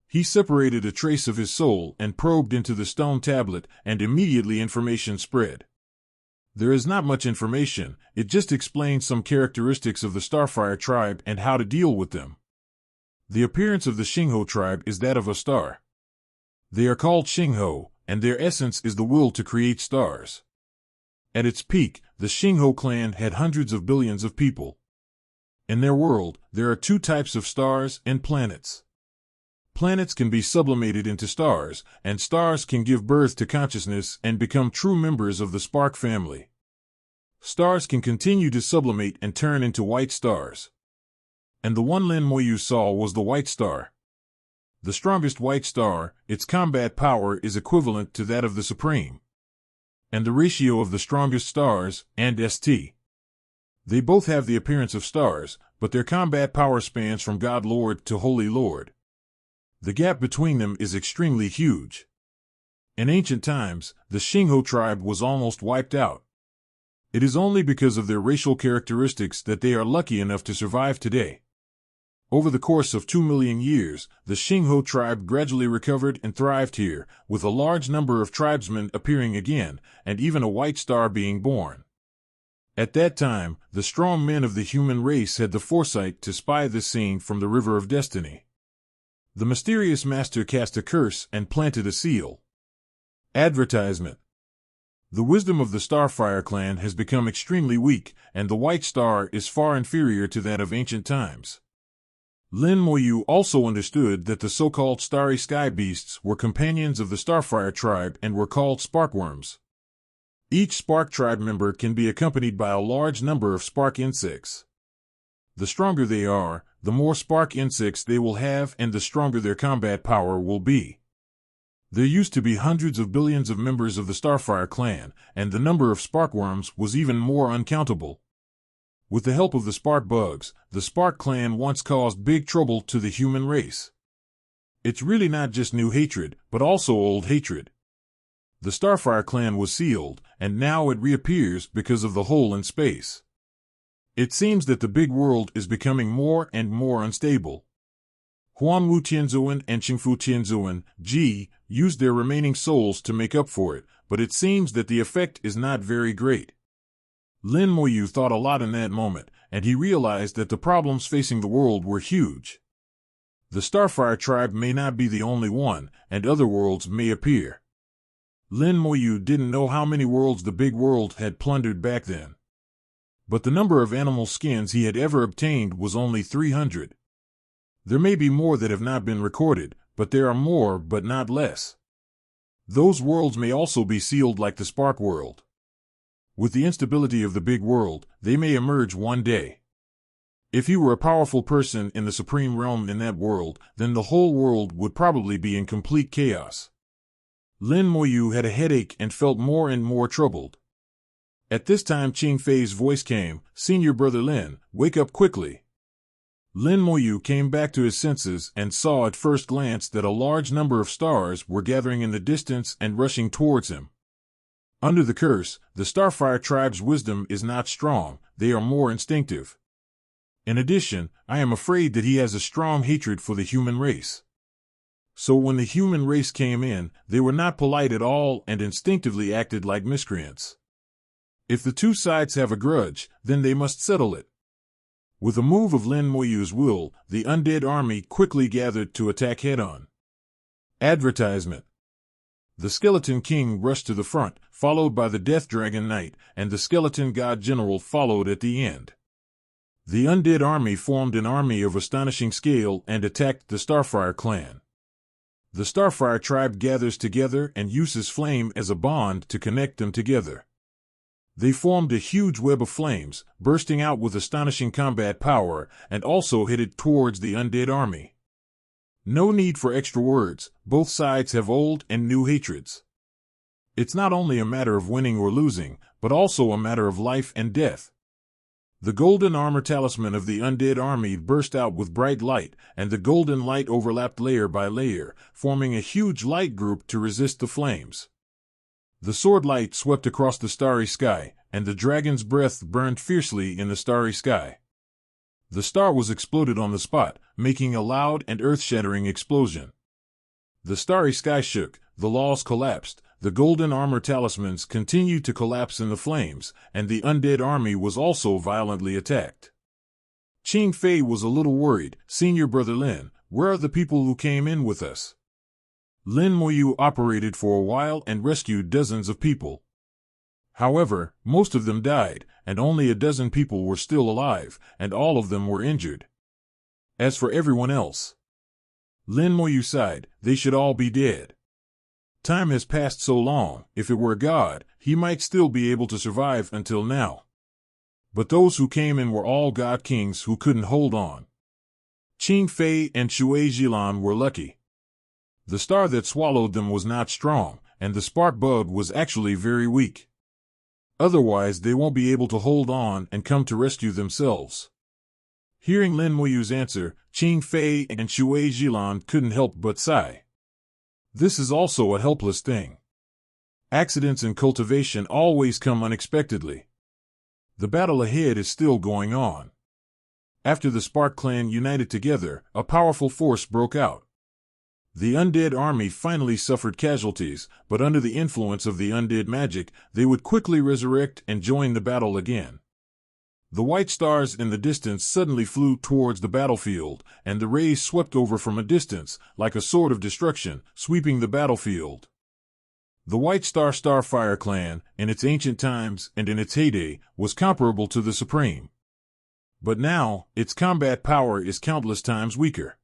He separated a trace of his soul and probed into the stone tablet, and immediately information spread. There is not much information, it just explains some characteristics of the Starfire tribe and how to deal with them. The appearance of the Xingho tribe is that of a star. They are called Xingho, and their essence is the will to create stars. At its peak, the Xingho clan had hundreds of billions of people. In their world, there are two types of stars and planets. Planets can be sublimated into stars, and stars can give birth to consciousness and become true members of the Spark family. Stars can continue to sublimate and turn into white stars. And the one Lin Moyu saw was the white star. The strongest white star, its combat power is equivalent to that of the Supreme. And the ratio of the strongest stars, and St. They both have the appearance of stars, but their combat power spans from God Lord to Holy Lord. The gap between them is extremely huge. In ancient times, the Xingho tribe was almost wiped out. It is only because of their racial characteristics that they are lucky enough to survive today. Over the course of 2 million years, the Xingho tribe gradually recovered and thrived here, with a large number of tribesmen appearing again, and even a white star being born. At that time, the strong men of the human race had the foresight to spy this scene from the River of Destiny. The mysterious master cast a curse and planted a seal. Advertisement. The wisdom of the Starfire clan has become extremely weak, and the White Star is far inferior to that of ancient times. Lin Moyu also understood that the so-called starry sky beasts were companions of the Starfire tribe and were called sparkworms. Each Spark tribe member can be accompanied by a large number of spark insects. The stronger they are, the more spark insects they will have and the stronger their combat power will be. There used to be hundreds of billions of members of the Starfire clan, and the number of sparkworms was even more uncountable. With the help of the spark bugs, the Spark clan once caused big trouble to the human race. It's really not just new hatred, but also old hatred. The Starfire clan was sealed, and now it reappears because of the hole in space. It seems that the big world is becoming more and more unstable. Huanwu Tianzuan and Qingfu Tianzuan, Ji, used their remaining souls to make up for it, but it seems that the effect is not very great. Lin Moyu thought a lot in that moment, and he realized that the problems facing the world were huge. The Starfire tribe may not be the only one, and other worlds may appear. Lin Moyu didn't know how many worlds the big world had plundered back then. But the number of animal skins he had ever obtained was only 300. There may be more that have not been recorded, but there are more, but not less. Those worlds may also be sealed like the Spark world. With the instability of the big world, they may emerge one day. If you were a powerful person in the supreme realm in that world, then the whole world would probably be in complete chaos. Lin Moyu had a headache and felt more and more troubled. At this time Qing Fei's voice came, "Senior Brother Lin, wake up quickly." Lin Moyu came back to his senses and saw at first glance that a large number of stars were gathering in the distance and rushing towards him. Under the curse, the Starfire tribe's wisdom is not strong, they are more instinctive. In addition, I am afraid that he has a strong hatred for the human race. So when the human race came in, they were not polite at all and instinctively acted like miscreants. If the two sides have a grudge, then they must settle it. With a move of Lin Moyu's will, the undead army quickly gathered to attack head-on. Advertisement. The Skeleton King rushed to the front, followed by the Death Dragon Knight, and the Skeleton God General followed at the end. The undead army formed an army of astonishing scale and attacked the Starfire clan. The Starfire tribe gathers together and uses flame as a bond to connect them together. They formed a huge web of flames, bursting out with astonishing combat power, and also headed towards the undead army. No need for extra words, both sides have old and new hatreds. It's not only a matter of winning or losing, but also a matter of life and death. The golden armor talisman of the undead army burst out with bright light, and the golden light overlapped layer by layer, forming a huge light group to resist the flames. The sword light swept across the starry sky, and the dragon's breath burned fiercely in the starry sky. The star was exploded on the spot, making a loud and earth-shattering explosion. The starry sky shook, the laws collapsed, the golden armor talismans continued to collapse in the flames, and the undead army was also violently attacked. Qing Fei was a little worried. "Senior Brother Lin, where are the people who came in with us?" Lin Moyu operated for a while and rescued dozens of people. However, most of them died, and only a dozen people were still alive, and all of them were injured. As for everyone else, Lin Moyu sighed, they should all be dead. Time has passed so long, if it were God, he might still be able to survive until now. But those who came in were all God Kings who couldn't hold on. Qing Fei and Shui Jilan were lucky. The star that swallowed them was not strong, and the spark bug was actually very weak. Otherwise they won't be able to hold on and come to rescue themselves. Hearing Lin Moyu's answer, Qing Fei and Shui Jilan couldn't help but sigh. This is also a helpless thing. Accidents in cultivation always come unexpectedly. The battle ahead is still going on. After the Spark clan united together, a powerful force broke out. The undead army finally suffered casualties, but under the influence of the undead magic, they would quickly resurrect and join the battle again. The white stars in the distance suddenly flew towards the battlefield, and the rays swept over from a distance, like a sword of destruction, sweeping the battlefield. The White Star Starfire clan, in its ancient times and in its heyday, was comparable to the Supreme. But now, its combat power is countless times weaker.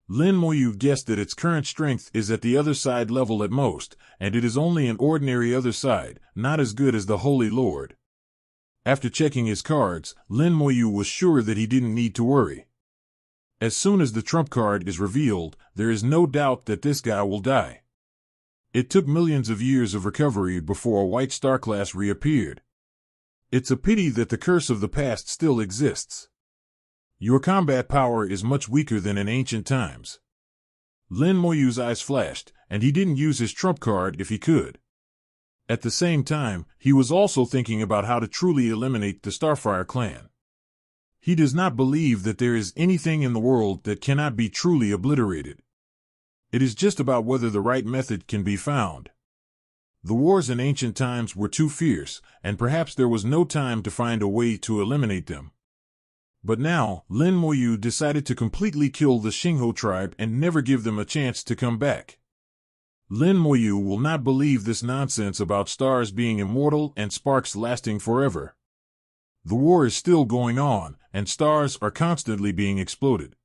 Lin Moyu guessed that its current strength is at the other side level at most, and it is only an ordinary other side, not as good as the Holy Lord. After checking his cards, Lin Moyu was sure that he didn't need to worry. As soon as the trump card is revealed, there is no doubt that this guy will die. It took millions of years of recovery before a White Star class reappeared. It's a pity that the curse of the past still exists. Your combat power is much weaker than in ancient times. Lin Moyu's eyes flashed, and he didn't use his trump card if he could. At the same time, he was also thinking about how to truly eliminate the Starfire clan. He does not believe that there is anything in the world that cannot be truly obliterated. It is just about whether the right method can be found. The wars in ancient times were too fierce, and perhaps there was no time to find a way to eliminate them. But now, Lin Moyu decided to completely kill the Xingho tribe and never give them a chance to come back. Lin Moyu will not believe this nonsense about stars being immortal and sparks lasting forever. The war is still going on, and stars are constantly being exploded.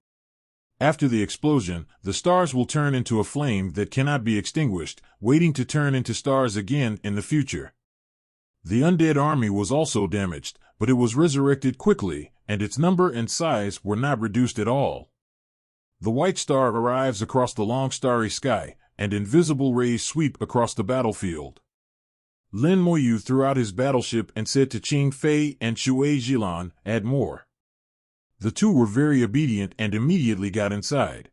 After the explosion, the stars will turn into a flame that cannot be extinguished, waiting to turn into stars again in the future. The undead army was also damaged, but it was resurrected quickly, and its number and size were not reduced at all. The white star arrives across the long starry sky, and invisible rays sweep across the battlefield. Lin Moyu threw out his battleship and said to Qing Fei and Shui Jilan, "Add more." The two were very obedient and immediately got inside.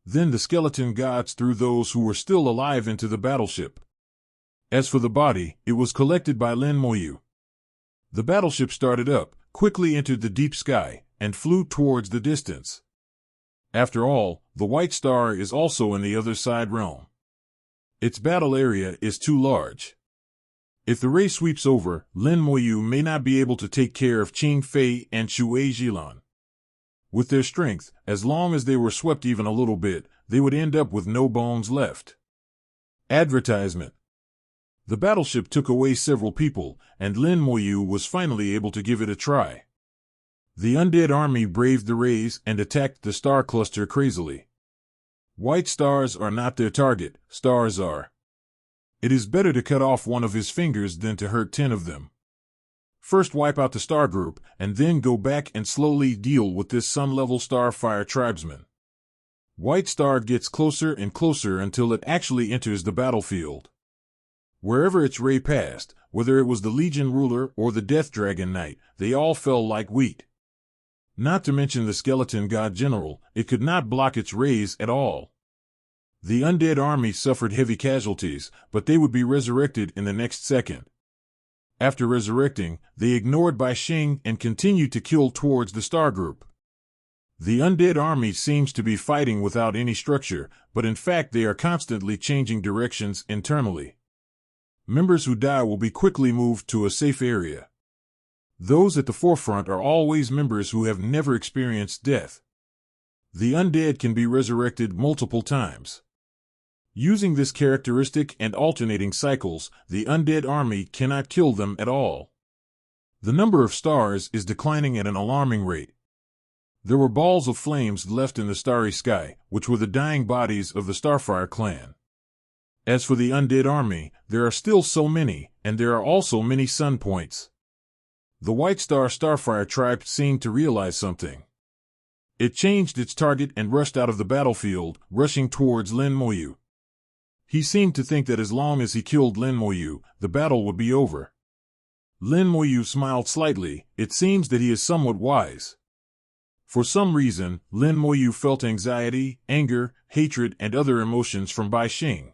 Then the skeleton gods threw those who were still alive into the battleship. As for the body, it was collected by Lin Moyu. The battleship started up, quickly entered the deep sky, and flew towards the distance. After all, the white star is also in the other side realm. Its battle area is too large. If the ray sweeps over, Lin Moyu may not be able to take care of Qing Fei and Shui Jilan. With their strength, as long as they were swept even a little bit, they would end up with no bones left. Advertisement. The battleship took away several people, and Lin Moyu was finally able to give it a try. The undead army braved the rays and attacked the star cluster crazily. White stars are not their target, stars are. It is better to cut off one of his fingers than to hurt 10 of them. First wipe out the star group, and then go back and slowly deal with this sun-level starfire tribesman. White star gets closer and closer until it actually enters the battlefield. Wherever its ray passed, whether it was the Legion ruler or the Death Dragon Knight, they all fell like wheat. Not to mention the skeleton god general, it could not block its rays at all. The undead army suffered heavy casualties, but they would be resurrected in the next second. After resurrecting, they ignored Bai Xing and continued to kill towards the star group. The undead army seems to be fighting without any structure, but in fact they are constantly changing directions internally. Members who die will be quickly moved to a safe area. Those at the forefront are always members who have never experienced death. The undead can be resurrected multiple times. Using this characteristic and alternating cycles, the undead army cannot kill them at all. The number of stars is declining at an alarming rate. There were balls of flames left in the starry sky, which were the dying bodies of the Starfire clan. As for the undead army, there are still so many, and there are also many sun points. The White Star Starfire tribe seemed to realize something. It changed its target and rushed out of the battlefield, rushing towards Lin Moyu. He seemed to think that as long as he killed Lin Moyu, the battle would be over. Lin Moyu smiled slightly. It seems that he is somewhat wise. For some reason, Lin Moyu felt anxiety, anger, hatred, and other emotions from Bai Xing.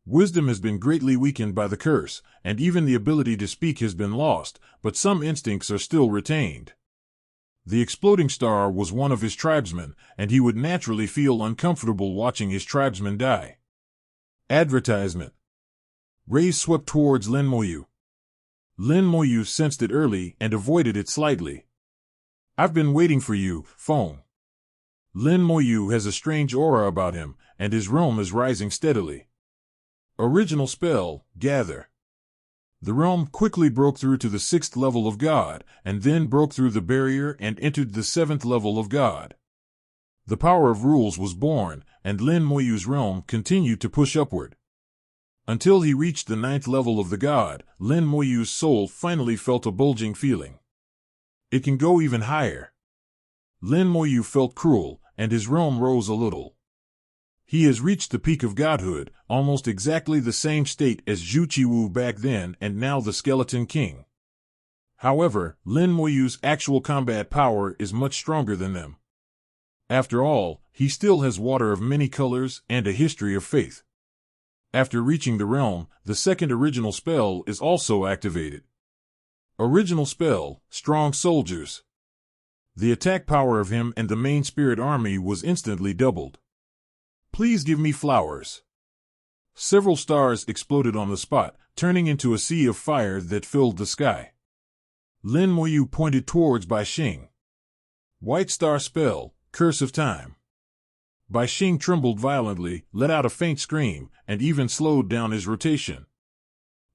Wisdom has been greatly weakened by the curse, and even the ability to speak has been lost, but some instincts are still retained. The exploding star was one of his tribesmen, and he would naturally feel uncomfortable watching his tribesmen die. Advertisement. Rays swept towards Lin Moyu. Lin Moyu sensed it early and avoided it slightly. "I've been waiting for you, phone." Lin Moyu has a strange aura about him, and his realm is rising steadily. Original spell, Gather. The realm quickly broke through to the 6th level of God, and then broke through the barrier and entered the 7th level of God. The power of rules was born, and Lin Moyu's realm continued to push upward. Until he reached the 9th level of the God, Lin Moyu's soul finally felt a bulging feeling. It can go even higher. Lin Moyu felt cruel, and his realm rose a little. He has reached the peak of godhood, almost exactly the same state as Zhu Qiwu back then and now the Skeleton King. However, Lin Moyu's actual combat power is much stronger than them. After all, he still has water of many colors and a history of faith. After reaching the realm, the second original spell is also activated. Original spell, Strong Soldiers. The attack power of him and the main spirit army was instantly doubled. "Please give me flowers." Several stars exploded on the spot, turning into a sea of fire that filled the sky. Lin Moyu pointed towards Bai Xing. White Star spell, Curse of Time. Bai Xing trembled violently, let out a faint scream, and even slowed down his rotation.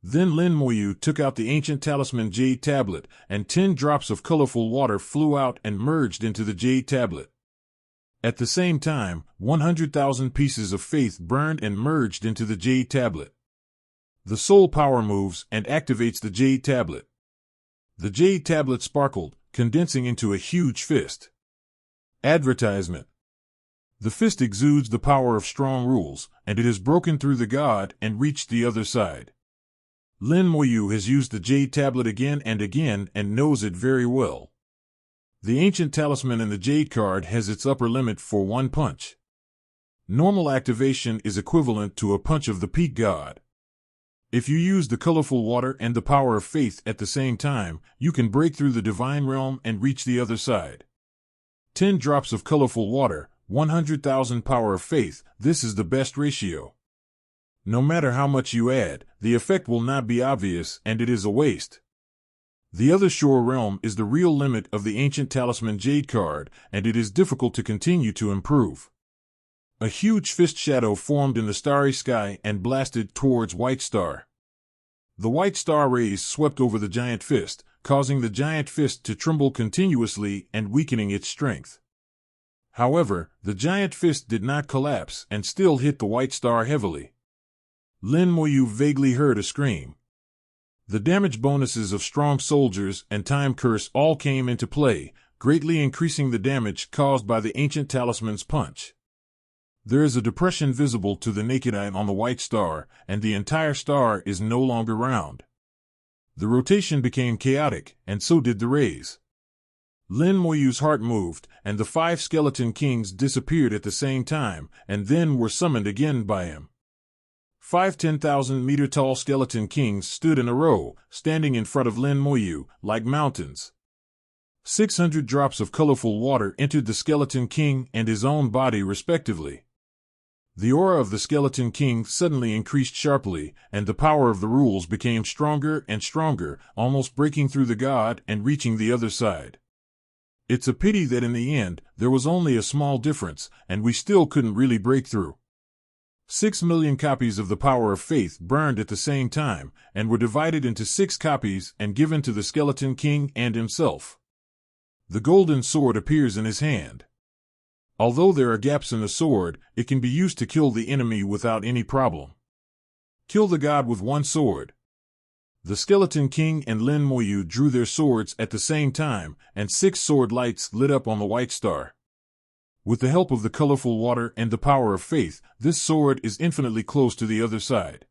Then Lin Moyu took out the ancient talisman jade tablet, and 10 drops of colorful water flew out and merged into the jade tablet. At the same time, 100,000 pieces of faith burned and merged into the jade tablet. The soul power moves and activates the jade tablet. The jade tablet sparkled, condensing into a huge fist. Advertisement. The fist exudes the power of strong rules, and it has broken through the god and reached the other side. Lin Moyu has used the jade tablet again and knows it very well. The ancient talisman in the jade card has its upper limit for one punch. Normal activation is equivalent to a punch of the peak god. If you use the colorful water and the power of faith at the same time, you can break through the divine realm and reach the other side. 10 drops of colorful water, 100,000 power of faith, this is the best ratio. No matter how much you add, the effect will not be obvious and it is a waste. The other shore realm is the real limit of the ancient talisman jade card, and it is difficult to continue to improve. A huge fist shadow formed in the starry sky and blasted towards White Star. The White Star rays swept over the giant fist, causing the giant fist to tremble continuously and weakening its strength. However, the giant fist did not collapse and still hit the White Star heavily. Lin Moyu vaguely heard a scream. The damage bonuses of strong soldiers and time curse all came into play, greatly increasing the damage caused by the ancient talisman's punch. There is a depression visible to the naked eye on the White Star, and the entire star is no longer round. The rotation became chaotic, and so did the rays. Lin Moyu's heart moved, and the 5 skeleton kings disappeared at the same time, and then were summoned again by him. 5 10,000-meter-tall skeleton kings stood in a row, standing in front of Lin Moyu, like mountains. 600 drops of colorful water entered the skeleton king and his own body respectively. The aura of the skeleton king suddenly increased sharply, and the power of the rules became stronger and stronger, almost breaking through the god and reaching the other side. It's a pity that in the end, there was only a small difference, and we still couldn't really break through. 6 million copies of the power of faith burned at the same time, and were divided into 6 copies and given to the skeleton king and himself. The golden sword appears in his hand. Although there are gaps in the sword, it can be used to kill the enemy without any problem. Kill the god with one sword. The skeleton king and Lin Moyu drew their swords at the same time, and 6 sword lights lit up on the White Star. With the help of the colorful water and the power of faith, this sword is infinitely close to the other side.